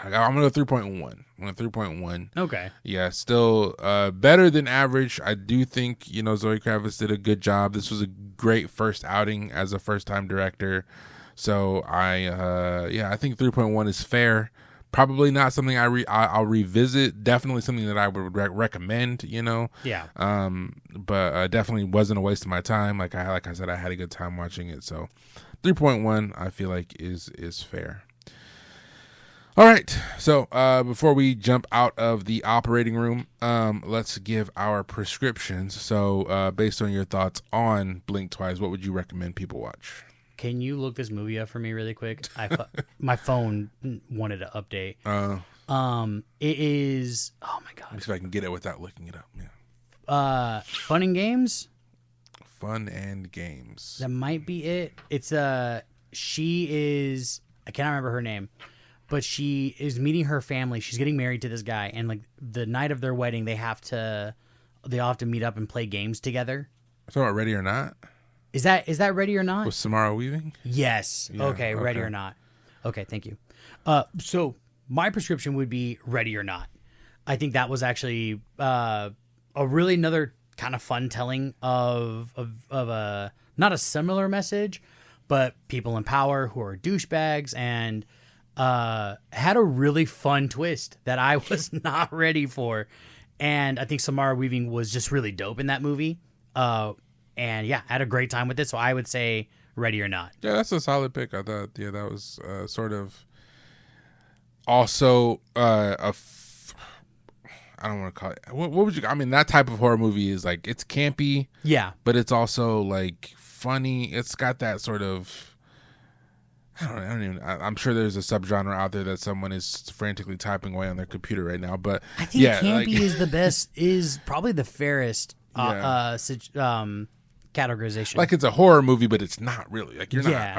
3.1. I'm going 3.1. Okay. Yeah, still better than average. I do think, Zoe Kravitz did a good job. This was a great first outing as a first-time director. So I think 3.1 is fair. Probably not something I'll revisit. Definitely something that I would recommend, Yeah. But definitely wasn't a waste of my time. Like I said, I had a good time watching it. So 3.1 I feel like is fair. All right, so before we jump out of the operating room, let's give our prescriptions. So based on your thoughts on Blink Twice, what would you recommend people watch? Can you look this movie up for me really quick? My phone wanted to update. It is, oh my God. Let me see if I can get it without looking it up. Yeah. Fun and Games? Fun and Games. That might be it. It's she is, I cannot remember her name. But she is meeting her family. She's getting married to this guy, and like the night of their wedding, they all have to meet up and play games together. So about Ready or Not? Is that Ready or Not? With Samara Weaving? Yes. Yeah, okay, Ready or Not. Okay, thank you. So my prescription would be Ready or Not. I think that was actually a really another kind of fun telling of a not a similar message, but people in power who are douchebags and. Had a really fun twist that I was not ready for. And I think Samara Weaving was just really dope in that movie. And yeah, had a great time with it. So I would say Ready or Not. Yeah, that's a solid pick. I thought, that was sort of also I don't want to call it. What would you? I mean, that type of horror movie is like, it's campy. Yeah. But it's also like funny. It's got that sort of. I'm sure there's a subgenre out there that someone is frantically typing away on their computer right now. But I think campy is the best, is probably the fairest categorization. Like it's a horror movie, but it's not really. Like you're not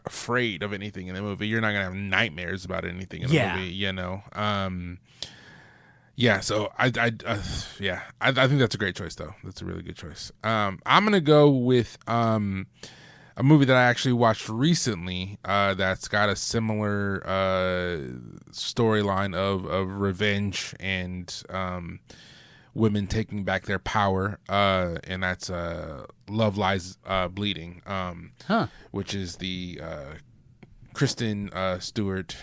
afraid of anything in the movie. You're not gonna have nightmares about anything in the movie. So I think that's a great choice though. That's a really good choice. I'm gonna go with a movie that I actually watched recently that's got a similar storyline of revenge and women taking back their power, and that's Love Lies Bleeding, which is the Kristen Stewart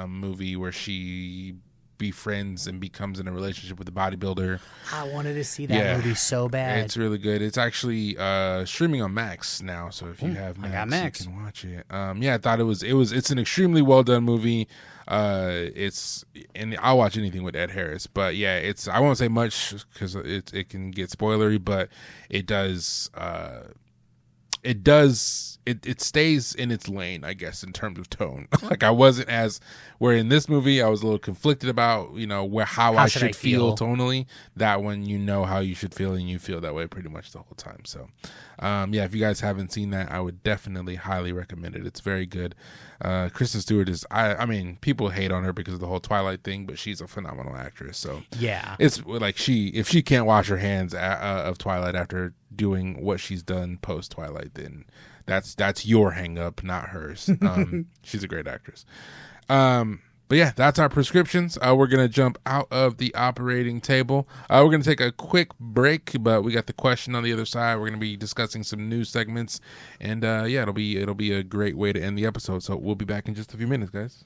movie where she befriends and becomes in a relationship with a bodybuilder. I wanted to see that movie so bad. It's really good. It's actually streaming on Max now, so if you have Max, you can watch it. I thought it's an extremely well done movie. And I'll watch anything with Ed Harris, but I won't say much because it can get spoilery, but it stays in its lane, I guess, in terms of tone. Like I wasn't where in this movie I was a little conflicted about, how I should feel tonally. That one, how you should feel, and you feel that way pretty much the whole time. So, if you guys haven't seen that, I would definitely highly recommend it. It's very good. Kristen Stewart is, people hate on her because of the whole Twilight thing, but she's a phenomenal actress. So it's like if she can't wash her hands of Twilight after doing what she's done post Twilight, then that's your hang up, not hers. She's a great actress. But that's our prescriptions. We're going to jump out of the operating table. We're going to take a quick break, but we got the question on the other side. We're going to be discussing some news segments, and it'll be a great way to end the episode. So we'll be back in just a few minutes, guys.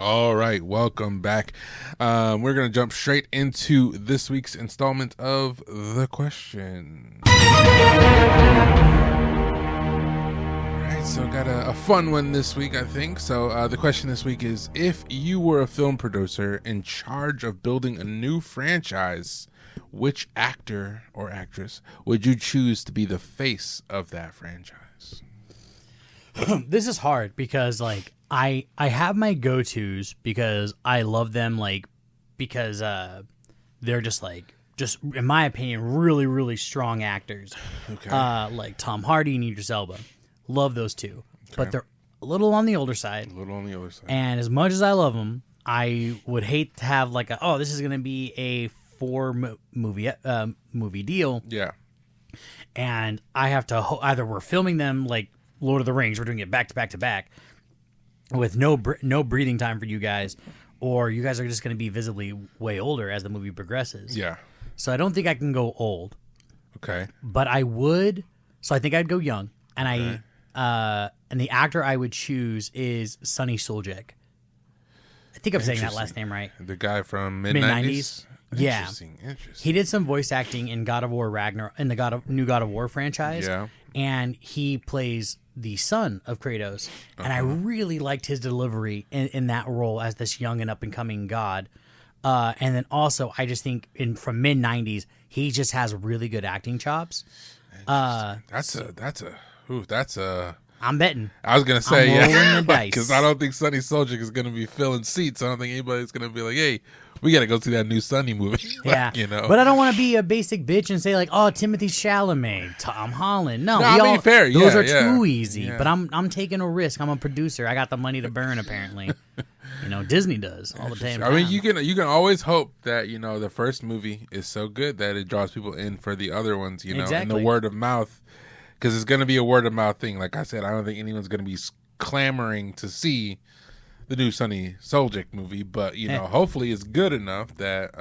All right, welcome back. We're going to jump straight into this week's installment of The Question. All right, so got a fun one this week, I think. So the question this week is, if you were a film producer in charge of building a new franchise, which actor or actress would you choose to be the face of that franchise? This is hard because, I have my go-tos because I love them, because they're just in my opinion, really, really strong actors. Okay. Like Tom Hardy and Idris Elba. Love those two. Okay. But they're a little on the older side. And as much as I love them, I would hate to have this is going to be a 4-movie deal. Yeah. And I have to, either we're filming them like Lord of the Rings, we're doing it back to back to back, with no breathing time for you guys, or you guys are just going to be visibly way older as the movie progresses. Yeah. So I don't think I can go old. Okay. But I would. So I think I'd go young, and and the actor I would choose is Sonny Suljic. I think I'm saying that last name right. The guy from mid-90s? Yeah. Interesting. He did some voice acting in God of War Ragnarok, in the new God of War franchise. Yeah. And he plays the son of Kratos. And I really liked his delivery in that role as this young and up-and-coming god. And then also, I just think from mid-90s, he just has really good acting chops. That's a... I'm betting. I was going to say, rolling the dice. Because I don't think Sonny Suljic is going to be filling seats. I don't think anybody's going to be like, hey, we got to go see that new Sonny movie. Yeah. But I don't want to be a basic bitch and say Timothy Chalamet, Tom Holland. No, fair. Those are too easy. Yeah. But I'm taking a risk. I'm a producer. I got the money to burn, apparently. Disney does all the time. I mean, you can always hope that, the first movie is so good that it draws people in for the other ones, exactly. And the word of mouth. Because it's going to be a word of mouth thing. Like I said, I don't think anyone's going to be clamoring to see the new Sonny Suljic movie, but hopefully it's good enough that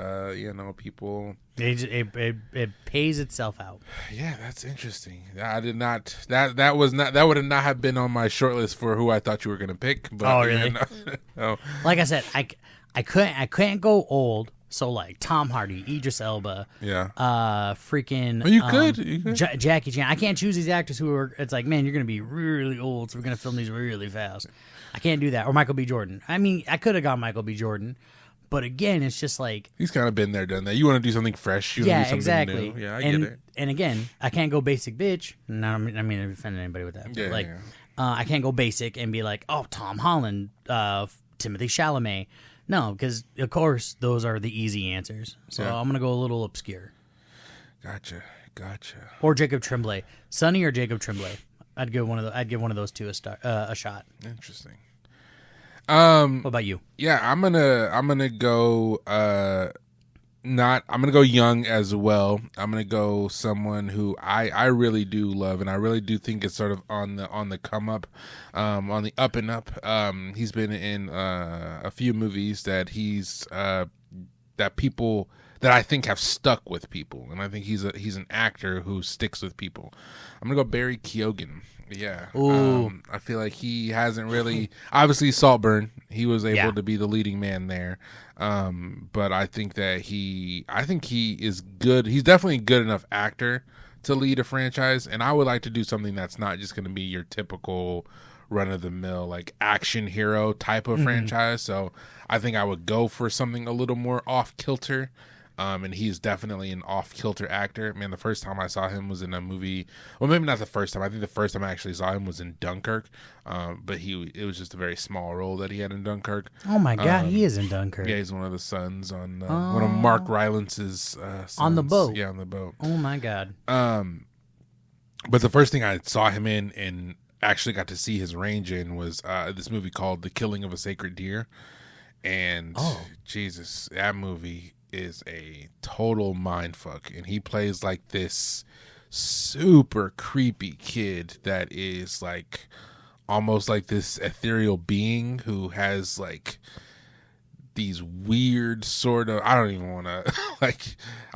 people. It pays itself out. Yeah, that's interesting. I did not. That would not have been on my short list for who I thought you were going to pick. But, oh, really? No. Like I said, I couldn't go old. So like Tom Hardy, Idris Elba, freaking. Oh, you could. Jackie Chan. I can't choose these actors who are. It's like, man, you're gonna be really old, so we're gonna film these really fast. I can't do that. Or Michael B. Jordan. I mean, I could have gone Michael B. Jordan, but again, it's just like he's kind of been there, done that. You want to do something fresh. You want to do something new. Yeah, I get it. And again, I can't go basic bitch. No, I mean, I offend anybody with that. But I can't go basic and be like, oh, Tom Holland, Timothy Chalamet. No, because, of course, those are the easy answers. So I'm going to go a little obscure. Gotcha. Or Jacob Tremblay. Sonny or Jacob Tremblay. I'd give one of those two a shot. Interesting. What about you? Yeah, I'm gonna go I'm gonna go young as well. I'm gonna go someone who I really do love, and I really do think it's sort of on the come up, on the up and up. He's been in a few movies that that I think have stuck with people, and I think he's an actor who sticks with people. I'm gonna go Barry Keoghan. Yeah. Ooh. I feel like he hasn't really, obviously Saltburn, he was able to be the leading man there. But I think he is good. He's definitely a good enough actor to lead a franchise. And I would like to do something that's not just going to be your typical run of the mill, like action hero type of franchise. So I think I would go for something a little more off kilter. And he's definitely an off-kilter actor. Man, the first time I saw him was in a movie. Well, maybe not the first time. I think the first time I actually saw him was in Dunkirk. But it was just a very small role that he had in Dunkirk. Oh my God, he is in Dunkirk. Yeah, he's one of the sons on one of Mark Rylance's sons. On the boat. Yeah, on the boat. Oh my God. But the first thing I saw him in and actually got to see his range in was this movie called The Killing of a Sacred Deer. And Jesus, that movie is a total mindfuck, and he plays like this super creepy kid that is like almost like this ethereal being who has like these weird sort of, I don't even want to I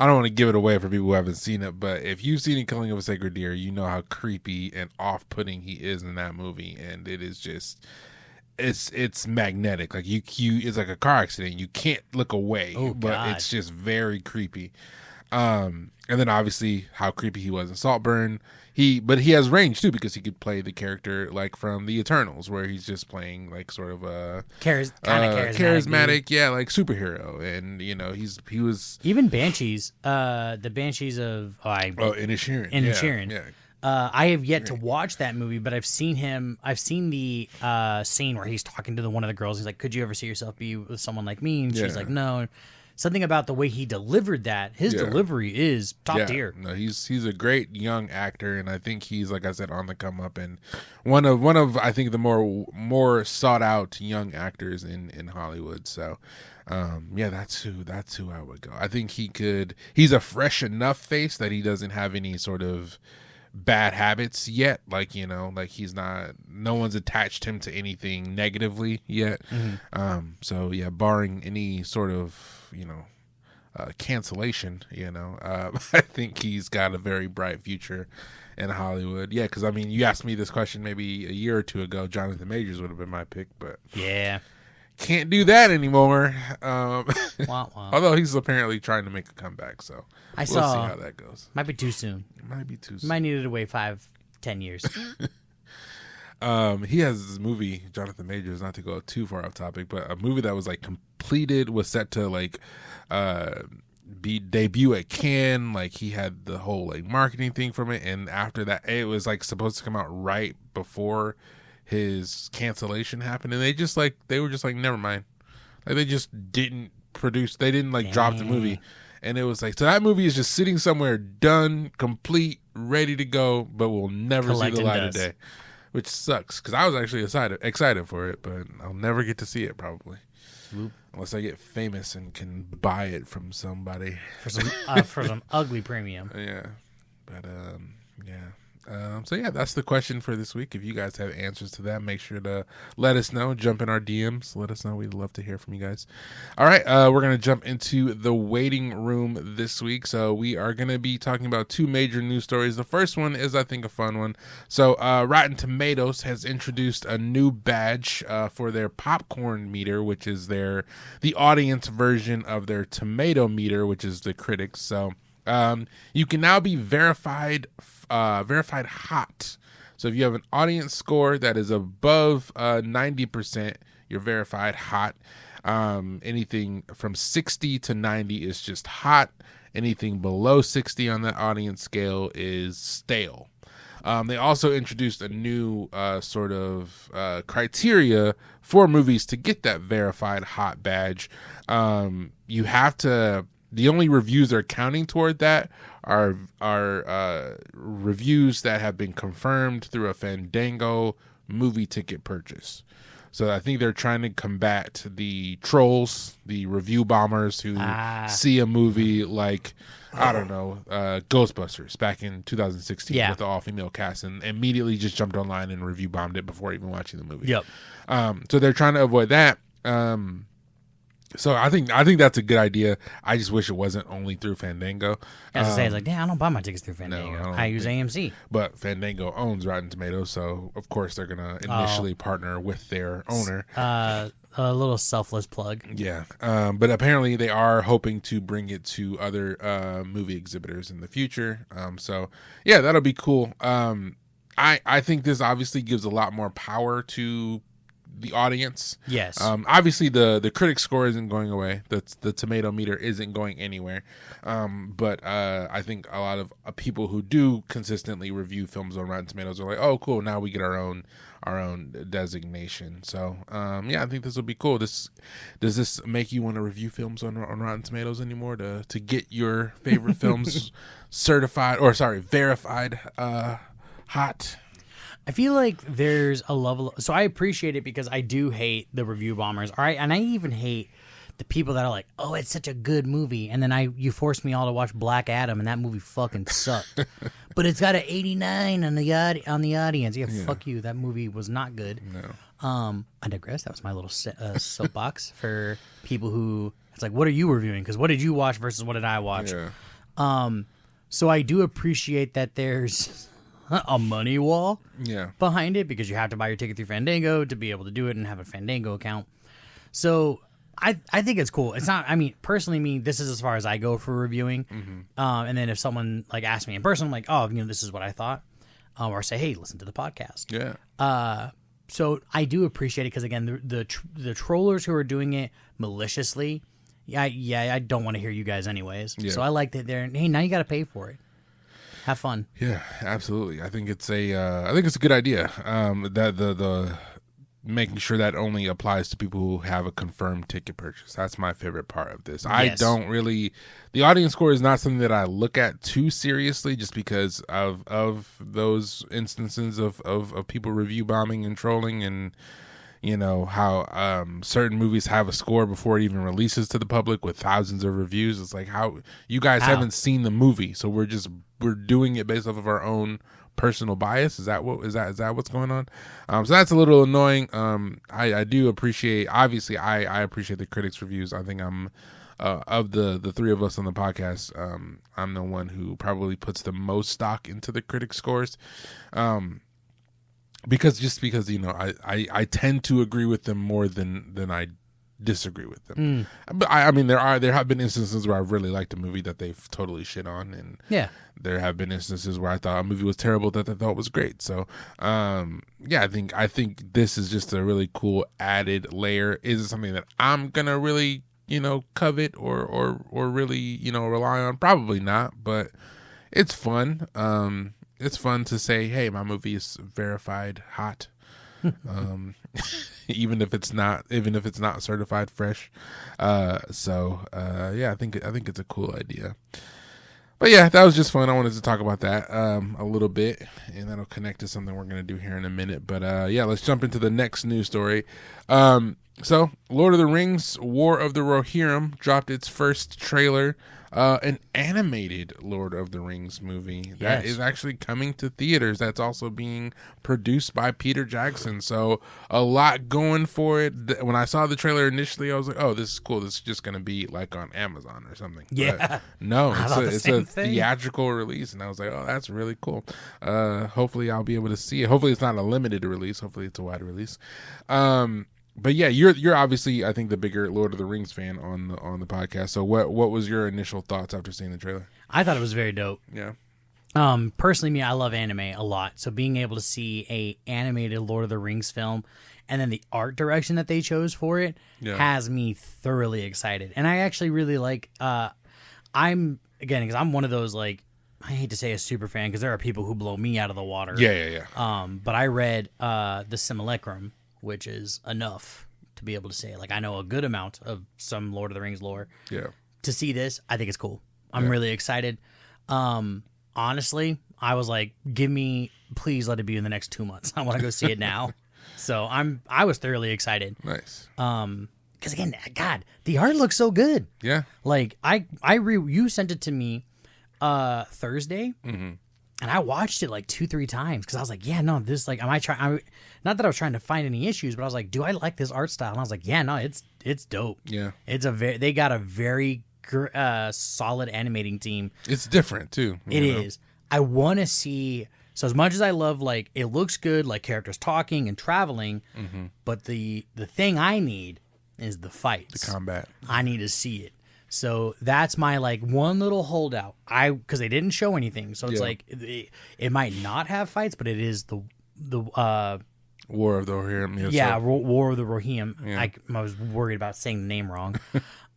don't want to give it away for people who haven't seen it, but if you've seen The Killing of a Sacred Deer, you know how creepy and off-putting he is in that movie, and it is just it's magnetic. Like you it's like a car accident. You can't look away, but it's just very creepy. And then obviously how creepy he was in Saltburn. But he has range too, because he could play the character like from the Eternals, where he's just playing like sort of a charismatic, yeah, like superhero. And you know, he was even Banshees, the Banshees of Inisherin. Inisherin. Yeah. I have yet to watch that movie, but I've seen the scene where he's talking to one of the girls. He's like, "Could you ever see yourself be with someone like me?" And she's like, "No." Something about the way he delivered that. His delivery is top tier. No, he's a great young actor, and I think he's, like I said, on the come up, and one of I think the more sought out young actors in Hollywood. So that's who I would go. I think he's a fresh enough face that he doesn't have any sort of bad habits yet, like, you know, like no one's attached him to anything negatively yet. So yeah, barring any sort of, you know, cancellation, you know, I think he's got a very bright future in Hollywood. Yeah, because I mean, you asked me this question maybe a year or two ago, Jonathan Majors would have been my pick, but yeah, can't do that anymore. Although he's apparently trying to make a comeback, so we'll see how that goes. Might be too soon. Might need to wait 5-10 years. He has this movie, Jonathan Majors, not to go too far off topic, but a movie that was like completed, was set to like debut at Cannes. Like he had the whole like marketing thing from it, and after that, it was like supposed to come out right before his cancellation happened, and they were just like, never mind. Like they just didn't drop the movie. And it was like, so that movie is just sitting somewhere, done, complete, ready to go, but will never see the light of day, which sucks, because I was actually excited for it, but I'll never get to see it probably. Unless I get famous and can buy it from somebody for some ugly premium. Yeah, but so yeah, that's the question for this week. If you guys have answers to that, make sure to let us know. Jump in our DMs. Let us know. We'd love to hear from you guys. All right, we're going to jump into the waiting room this week. So we are going to be talking about two major news stories. The first one is, I think, a fun one. So Rotten Tomatoes has introduced a new badge for their popcorn meter, which is the audience version of their tomato meter, which is the critics. So you can now be verified hot. So if you have an audience score that is above 90%, you're verified hot. Anything from 60 to 90 is just hot. Anything below 60 on that audience scale is stale. They also introduced a new sort of criteria for movies to get that verified hot badge. You have to. The only reviews they're counting toward that are reviews that have been confirmed through a Fandango movie ticket purchase. So I think they're trying to combat the trolls, the review bombers who see a movie like, I don't know, Ghostbusters back in 2016 with the all-female cast and immediately just jumped online and review bombed it before even watching the movie. Yep. So they're trying to avoid that. So I think that's a good idea. I just wish it wasn't only through Fandango. As I say, it's like, damn, I don't buy my tickets through Fandango. I use AMC. But Fandango owns Rotten Tomatoes, so of course they're gonna initially partner with their owner. A little selfless plug. Yeah, but apparently they are hoping to bring it to other movie exhibitors in the future. So yeah, that'll be cool. I think this obviously gives a lot more power to the audience. Yes. Obviously the critic score isn't going away. The tomato meter isn't going anywhere. But I think a lot of people who do consistently review films on Rotten Tomatoes are like, oh, cool, now we get our own designation. So yeah, I think this will be cool. Does this make you want to review films on Rotten Tomatoes anymore to get your favorite films verified hot? I feel like there's a level. So I appreciate it because I do hate the review bombers. All right, and I even hate the people that are like, "Oh, it's such a good movie," and then you forced me all to watch Black Adam, and that movie fucking sucked. But it's got an 89 on the audience. Yeah, fuck you. That movie was not good. No. I digress. That was my little soapbox for people who. It's like, what are you reviewing? Because what did you watch versus what did I watch? Yeah. So I do appreciate that there's a money wall behind it because you have to buy your ticket through Fandango to be able to do it and have a Fandango account. So I think it's cool. It's not, I mean, personally, this is as far as I go for reviewing. Mm-hmm. And then if someone like asks me in person, I'm like, oh, this is what I thought. Or say, hey, listen to the podcast. Yeah. So I do appreciate it because, again, the trollers who are doing it maliciously, I don't want to hear you guys anyways. Yeah. So I like that hey, now you got to pay for it. Have fun. Yeah, absolutely. I think it's a good idea. That the making sure that only applies to people who have a confirmed ticket purchase. That's my favorite part of this. Yes. I don't really. The audience score is not something that I look at too seriously, just because of those instances of people review bombing and trolling, and how certain movies have a score before it even releases to the public with thousands of reviews. It's like, how you guys haven't seen the movie, so we're doing it based off of our own personal bias. Is that what's going on? So that's a little annoying. I do appreciate, obviously I appreciate the critics reviews. I think I'm of the three of us on the podcast, I'm the one who probably puts the most stock into the critic scores. Because I tend to agree with them more than I disagree with them. But I mean there have been instances where I've really liked a movie that they've totally shit on, and there have been instances where I thought a movie was terrible that I thought was great. So I think this is just a really cool added layer. Is it something that I'm gonna really covet or really rely on? Probably not, but it's fun. It's fun to say, hey, my movie is verified hot. Even if it's not certified fresh. I think it's a cool idea. But yeah, that was just fun. I wanted to talk about that a little bit, and that'll connect to something we're going to do here in a minute. But let's jump into the next news story. So Lord of the Rings War of the Rohirrim dropped its first trailer, an animated Lord of the Rings movie that is actually coming to theaters. That's also being produced by Peter Jackson. So a lot going for it. When I saw the trailer initially, I was like, oh, this is cool. This is just going to be like on Amazon or something. Yeah. But no, it's a thing. theatrical release. And I was like, oh, that's really cool. Hopefully I'll be able to see it. Hopefully it's not a limited release. Hopefully it's a wide release. But yeah, you're obviously, I think, the bigger Lord of the Rings fan on the podcast. So what was your initial thoughts after seeing the trailer? I thought it was very dope. Yeah. Personally, I love anime a lot. So being able to see a animated Lord of the Rings film, and then the art direction that they chose for it has me thoroughly excited. And I actually really like. Because I'm one of those, like, I hate to say a super fan because there are people who blow me out of the water. Yeah. But I read the Simulacrum, which is enough to be able to say, like, I know a good amount of some Lord of the Rings lore. Yeah. To see this, I think it's cool. I'm really excited. Honestly, I was like, please let it be in the next 2 months. I want to go see it now. So I was thoroughly excited. Nice. Because again, God, the art looks so good. Yeah. Like you sent it to me Thursday. Mm-hmm. And I watched it like 2-3 times because I was like, yeah, no, this like, am I trying? Not that I was trying to find any issues, but I was like, do I like this art style? And I was like, yeah, no, it's dope. Yeah, they got a very solid animating team. it's different too. It is. I want to see. So as much as I love, like, it looks good, like characters talking and traveling, but the thing I need is the fights, the combat. I need to see it. So that's my like one little holdout. Because they didn't show anything, so it's like it might not have fights, but it is the War of the Rohirrim. War of the Rohirrim. Yeah. I was worried about saying the name wrong.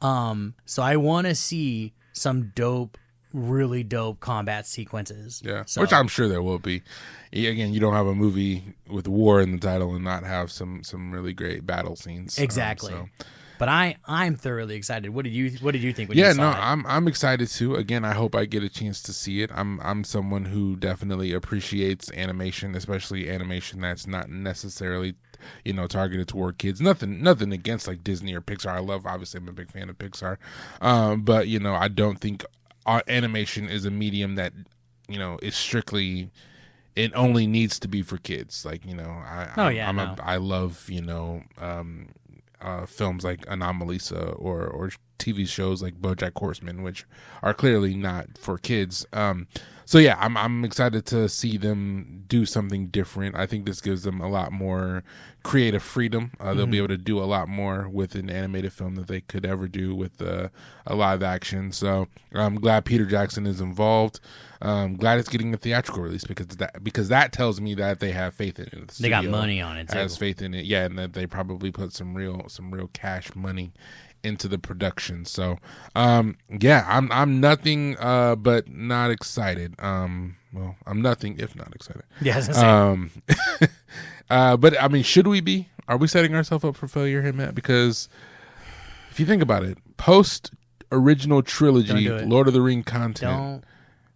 So I want to see some really dope combat sequences. Yeah, so, which I'm sure there will be. Again, you don't have a movie with war in the title and not have some really great battle scenes. Exactly. But I'm thoroughly excited. What did you think when yeah, you saw no, it? I'm excited too. Again, I hope I get a chance to see it. I'm someone who definitely appreciates animation, especially animation that's not necessarily, targeted toward kids. Nothing against like Disney or Pixar. Obviously I'm a big fan of Pixar. But I don't think animation is a medium that is strictly, it only needs to be for kids. Like, I love, films like Anomalisa or TV shows like BoJack Horseman, which are clearly not for kids. So yeah, I'm excited to see them do something different. I think this gives them a lot more creative freedom. They'll be able to do a lot more with an animated film that they could ever do with a live action. So I'm glad Peter Jackson is involved. Glad it's getting a theatrical release because that tells me that they have faith in it. They got money on it too. Has faith in it, yeah, and that they probably put some real cash money into the production. So yeah, I'm nothing but not excited. Well, I'm nothing if not excited. Yes. But I mean, should we be? Are we setting ourselves up for failure here, Matt? Because if you think about it, post original trilogy Lord of the Ring content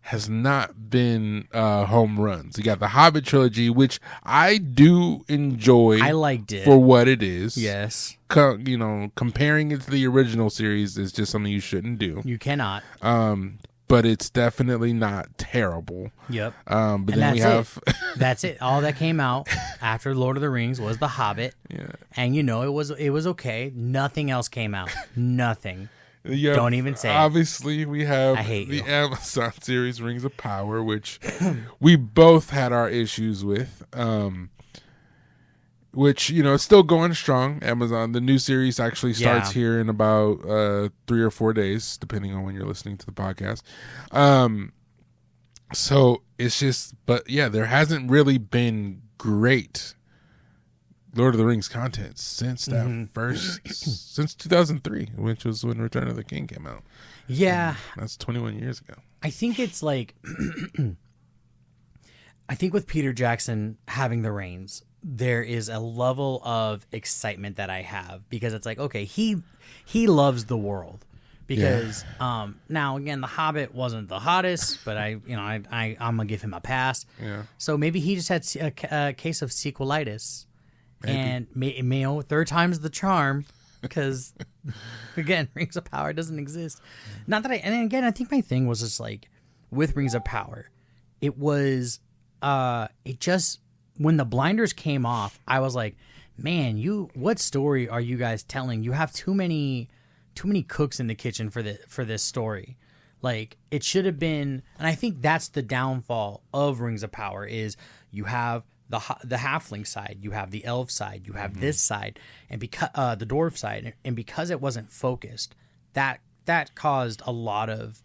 has not been home runs. You got the Hobbit trilogy, which I do enjoy. I liked it for what it is. Yes. Comparing it to the original series is just something you shouldn't do. You cannot. But it's definitely not terrible. Yep. But then we have that's it. All that came out after Lord of the Rings was the Hobbit. Yeah. And it was okay. Nothing else came out. Nothing. Yeah, don't even say obviously, we have the Amazon series Rings of Power, which we both had our issues with. Which, it's still going strong. Amazon, the new series actually starts here in about 3 or 4 days, depending on when you're listening to the podcast. So it's just, but yeah, there hasn't really been great Lord of the Rings content since that since 2003, which was when Return of the King came out. Yeah. That's 21 years ago. I think it's like, I think with Peter Jackson having the reins, there is a level of excitement that I have because it's like, okay, he loves the world. Because now again, The Hobbit wasn't the hottest, but I'm gonna give him a pass. Yeah. So maybe he just had a case of sequelitis. Maybe. And third time's the charm, because again, Rings of Power doesn't exist. Not that and again, I think my thing was just like with Rings of Power, it was when the blinders came off, I was like, man, what story are you guys telling? You have too many cooks in the kitchen for this story. Like, it should have been, and I think that's the downfall of Rings of Power is you have the halfling side, you have the elf side, you have this side, and because the dwarf side, and because it wasn't focused, that caused a lot of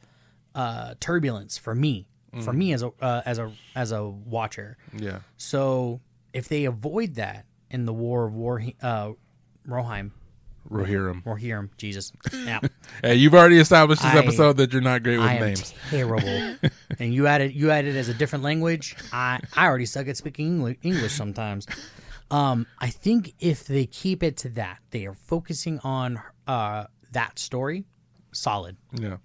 turbulence for me as a watcher. Yeah. So if they avoid that in the War of Rohirrim, Jesus. Yeah. Hey, you've already established this episode that you're not great with names. Terrible. And you add it as a different language. I already suck at speaking English sometimes. I think if they keep it to that, they are focusing on that story, solid. Yeah.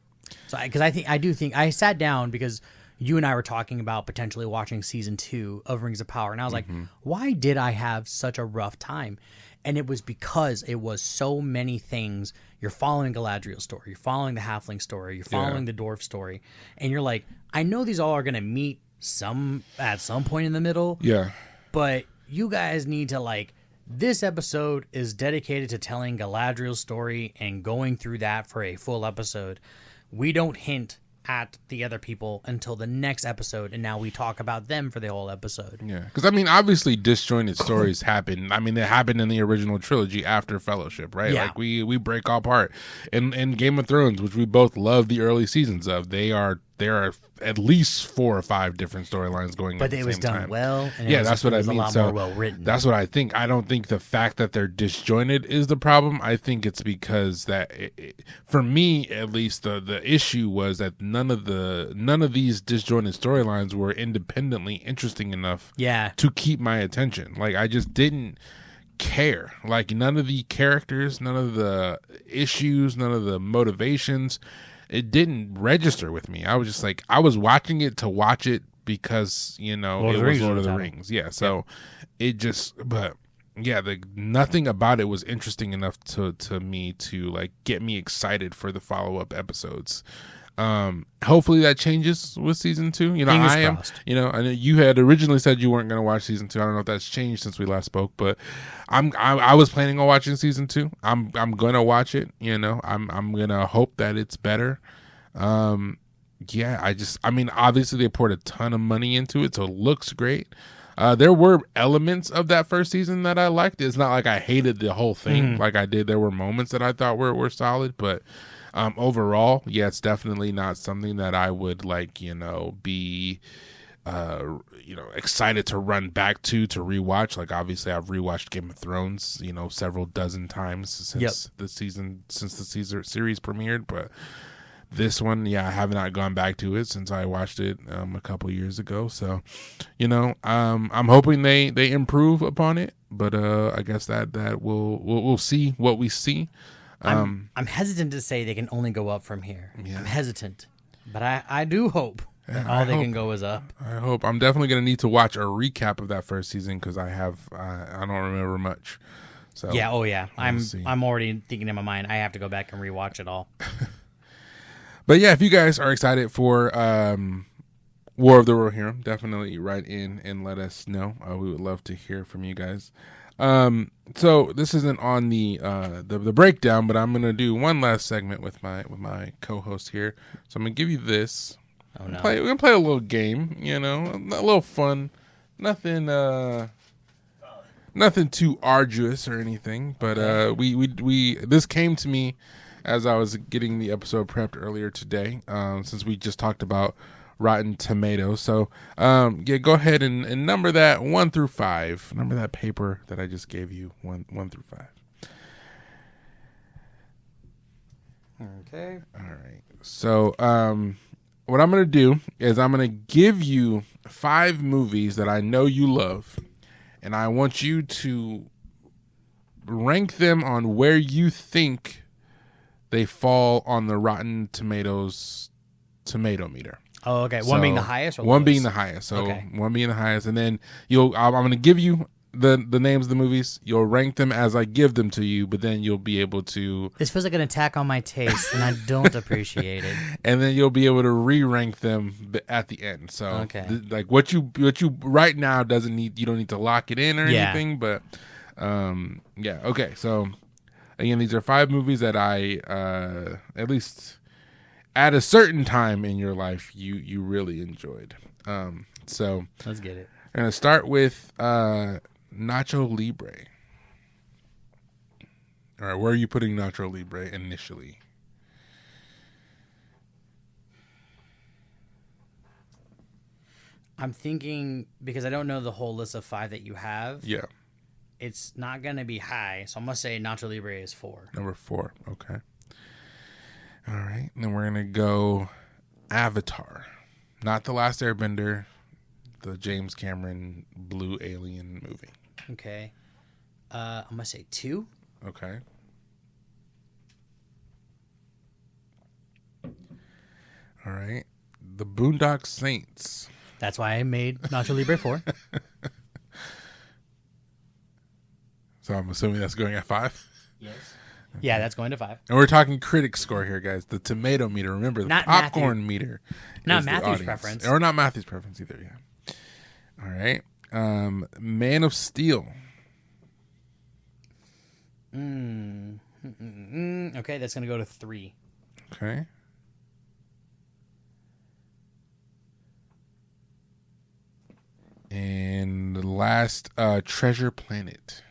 So because I do think I sat down because you and I were talking about potentially watching season 2 of Rings of Power, and I was like, why did I have such a rough time? And it was because it was so many things. You're following Galadriel's story. You're following the halfling story. You're following the dwarf story. And you're like, I know these all are going to meet at some point in the middle. Yeah. But you guys need to, like, this episode is dedicated to telling Galadriel's story and going through that for a full episode. We don't hint at the other people until the next episode, and now we talk about them for the whole episode. Yeah, because I mean, obviously, disjointed stories happen. I mean, they happened in the original trilogy after Fellowship, right? Yeah. Like we break all apart. In Game of Thrones, which we both love the early seasons of, there are at least 4 or 5 different storylines going. But at it the was same done time. well. And Yeah, it was, that's what it I was mean. a lot So more well written. that's what I think. I don't think the fact that they're disjointed is the problem. I think it's because for me at least, the issue was that none of these disjointed storylines were independently interesting enough. Yeah. To keep my attention. Like I just didn't care. Like none of the characters, none of the issues, none of the motivations. It didn't register with me. I was just like, I was watching it to watch it because, it was Lord of the Rings. Yeah. So it just, but yeah, nothing about it was interesting enough to me to like get me excited for the follow-up episodes. Hopefully that changes with season 2. Fingers crossed. I know you had originally said you weren't going to watch season 2. I don't know if that's changed since we last spoke, but I was planning on watching season 2. I'm going to watch it. I'm going to hope that it's better. Obviously they poured a ton of money into it, so it looks great. There were elements of that first season that I liked. It's not like I hated the whole thing like I did. There were moments that I thought were solid, but overall, yeah, it's definitely not something that I would be excited to run back to rewatch. Like obviously I've rewatched Game of Thrones, several dozen times since the series premiered, but this one, yeah, I have not gone back to it since I watched it a couple years ago. So, I'm hoping they improve upon it, but I guess that we'll see what we see. I'm hesitant to say they can only go up from here. Yeah. I'm hesitant, but I do hope that all they can go is up. I hope. I'm definitely going to need to watch a recap of that first season because I don't remember much. So yeah, oh yeah, I'm already thinking in my mind I have to go back and rewatch it all. But yeah, if you guys are excited for War of the Rohirrim, definitely write in and let us know. We would love to hear from you guys. So this isn't on the breakdown, but I'm gonna do one last segment with my co-host here. So I'm gonna give you this. Oh no! We're gonna play a little game. A little fun. Nothing too arduous or anything. But we this came to me as I was getting the episode prepped earlier today, since we just talked about Rotten Tomatoes. So, go ahead and number that 1 through 5. Number that paper that I just gave you, 1 through 5. Okay. All right. So, what I'm going to do is I'm going to give you 5 movies that I know you love, and I want you to rank them on where you think they fall on the Rotten Tomatoes tomato meter. Oh, okay. One being the highest? Or one lowest? being the highest. So okay. One being the highest. And then I'm going to give you the names of the movies. You'll rank them as I give them to you, but then you'll be able to... This feels like an attack on my taste, and I don't appreciate it. And then you'll be able to re-rank them at the end. So okay. Like what you right now you don't need to lock it in or anything, but yeah. Okay. So again, these are 5 movies that I at least at a certain time in your life you really enjoyed. So let's get it. I'm gonna start with Nacho Libre. All right, where are you putting Nacho Libre initially? I'm thinking, because I don't know the whole list of 5 that you have. Yeah. It's not going to be high, so I'm going to say Nacho Libre is 4. Number 4, okay. All right, and then we're going to go Avatar. Not The Last Airbender, the James Cameron blue alien movie. Okay. I'm going to say 2. Okay. All right. The Boondock Saints. That's why I made Nacho Libre 4. So I'm assuming that's going at 5? Yes. Yeah, that's going to 5. And we're talking critic score here, guys. The tomato meter. Remember, the Not popcorn meter. Not is the Matthew's audience. preference. Or not Matthew's preference either, yeah. All right. Man of Steel. Okay, that's going to go to 3. Okay. And the last, Treasure Planet.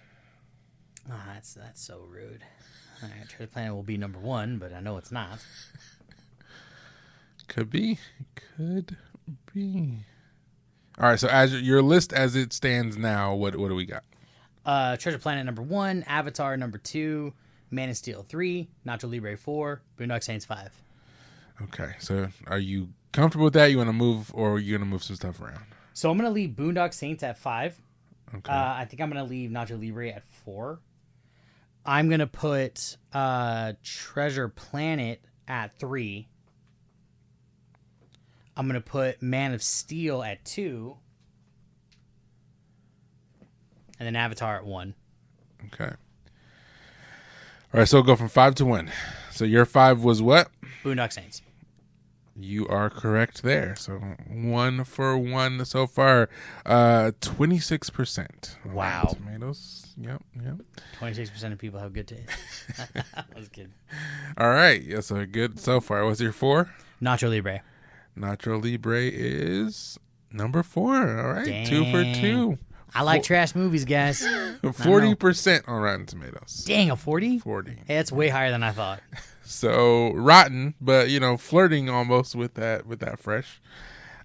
Oh, that's so rude. All right, Treasure Planet will be number 1, but I know it's not. Could be. Could be. All right, so as your list as it stands now, what do we got? Treasure Planet number 1, Avatar number 2, Man of Steel 3, Nacho Libre 4, Boondock Saints 5. Okay, so are you comfortable with that? You want to move, or are you going to move some stuff around? So I'm going to leave Boondock Saints at 5. Okay. I think I'm going to leave Nacho Libre at 4. I'm going to put Treasure Planet at 3. I'm going to put Man of Steel at 2. And then Avatar at 1. Okay. All right, so we'll go from 5 to 1. So your 5 was what? Boondock Saints. You are correct there. So 1 for 1 so far. 26%. Wow. Tomatoes. Yep. 26% of people have good taste. I was kidding. All right. Yeah, so good so far. What's your 4? Nacho Libre. Nacho Libre is number 4. All right. Dang. 2 for 2. I like trash movies, guys. 40% on Rotten Tomatoes. Dang, a 40? 40. Hey, that's way higher than I thought. So rotten, but flirting almost with that fresh.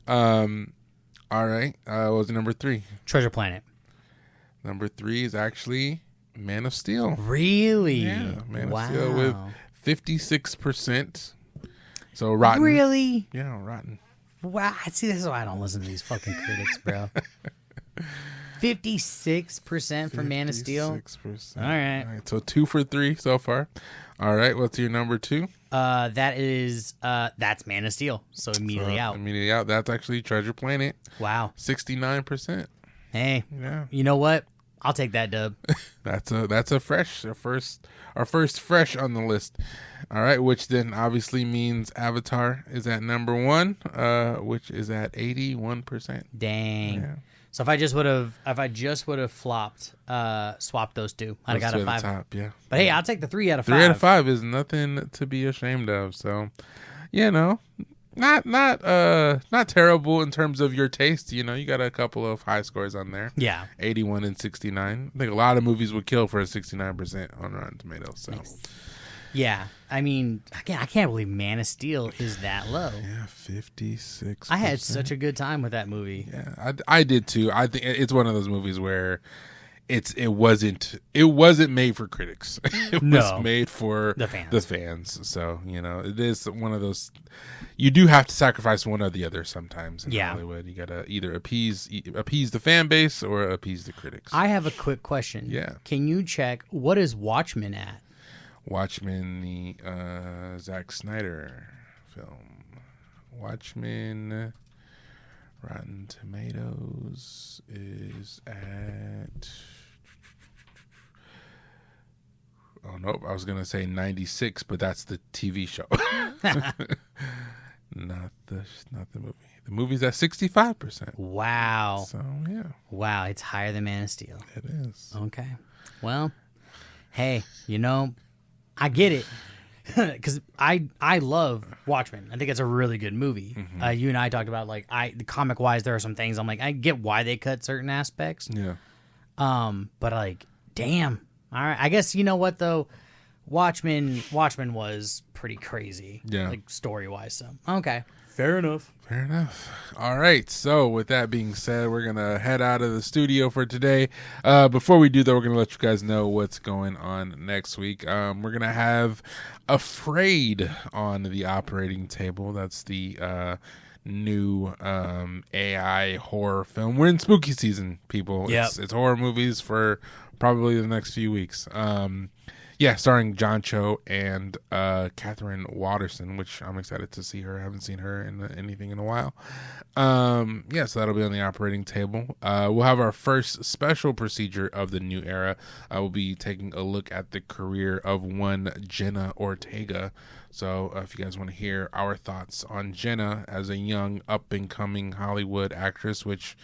All right. What was number 3? Treasure Planet. Number 3 is actually Man of Steel. Really? Yeah, Man wow. of Steel with 56%. So rotten. Really? Yeah, rotten. Wow. See, this is why I don't listen to these fucking critics, bro. 56% for Man of Steel. 56%. All right. So 2 for 3 so far. All right. What's your number 2? That's Man of Steel. So immediately out. Immediately out. That's actually Treasure Planet. Wow. 69%. Hey. Yeah. You know what? I'll take that dub. That's a fresh, our first fresh on the list. All right, which then obviously means Avatar is at number 1, which is at 81%. Dang. Yeah. So if I just would have swapped those two, I'd have got a 5. Top, yeah. But hey, I'll take the 3 out of 5. 3 out of 5 is nothing to be ashamed of. So, not terrible in terms of your taste. You got a couple of high scores on there. Yeah. 81 and 69. I think a lot of movies would kill for a 69% on Rotten Tomatoes. So. Nice. Yeah, I mean, I can't believe Man of Steel is that low. Yeah, 56%. I had such a good time with that movie. Yeah, I did too. I think it's one of those movies where it wasn't made for critics. It was made for the fans. The fans. So it is one of those. You do have to sacrifice one or the other sometimes in Hollywood. You gotta either appease the fan base or appease the critics. I have a quick question. Yeah. Can you check what is Watchmen at? Watchmen, the Zack Snyder film. Watchmen, Rotten Tomatoes is at... Oh, nope. I was going to say 96, but that's the TV show. Not the movie. The movie's at 65%. Wow. So, yeah. Wow, it's higher than Man of Steel. It is. Okay. Well, hey, I get it. Because I love Watchmen. I think it's a really good movie. Mm-hmm. You and I talked about the comic wise, there are some things I'm like, I get why they cut certain aspects. Yeah. But damn. All right. I guess you know what though, Watchmen was pretty crazy. Yeah. Story wise. So okay. Fair enough. All right. So with that being said, we're going to head out of the studio for today. Before we do that, we're going to let you guys know what's going on next week. We're going to have Afraid on the operating table. That's the new AI horror film. We're in spooky season, people. Yep. It's horror movies for probably the next few weeks. Yeah, starring John Cho and Catherine Watterson, which I'm excited to see her. I haven't seen her in anything in a while. Yeah, so that'll be on the operating table. We'll have our first special procedure of the new era. We'll be taking a look at the career of one Jenna Ortega. So if you guys want to hear our thoughts on Jenna as a young up-and-coming Hollywood actress, which,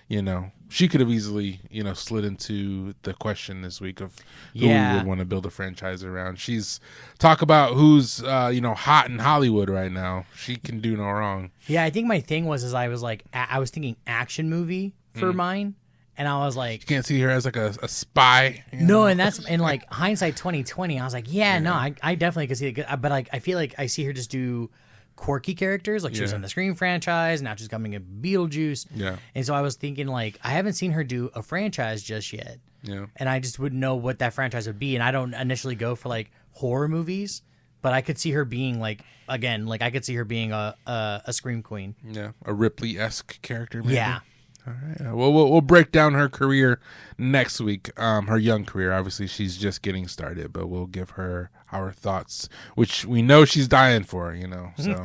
you know, she could have easily, you know, slid into the question this week of who we would want to build a franchise around. She's talk about who's, you know, hot in Hollywood right now. She can do no wrong. Yeah, I think my thing was I was like, I was thinking action movie for mine. And I was like, you can't see her as like a spy. No, and that's in like hindsight 2020. I was like, no, I definitely could see it. But like, I feel like I see her just do quirky characters. Like she was in the Scream franchise. Now she's coming in Beetlejuice. Yeah. And so I was thinking like, I haven't seen her do a franchise just yet. Yeah. And I just wouldn't know what that franchise would be. And I don't initially go for like horror movies, but I could see her being like, again, like I could see her being a Scream queen. Yeah. A Ripley-esque character, maybe. Yeah. All right. Well, we'll break down her career next week. Her young career. Obviously, she's just getting started, but we'll give her our thoughts, which we know she's dying for. You know, so.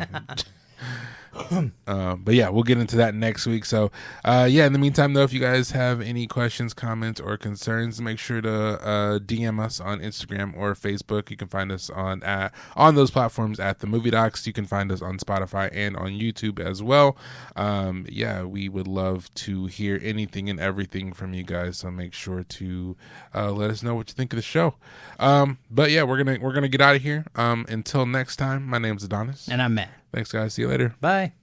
But yeah, we'll get into that next week. So in the meantime though, if you guys have any questions, comments, or concerns, make sure to DM us on Instagram or Facebook. You can find us on those platforms at The Movie Docs. You can find us on Spotify and on YouTube as well. We would love to hear anything and everything from you guys, so make sure to let us know what you think of the show. But yeah, we're gonna get out of here. Until next time, my name's Adonis. And I'm Matt. Thanks guys, see you later. Bye.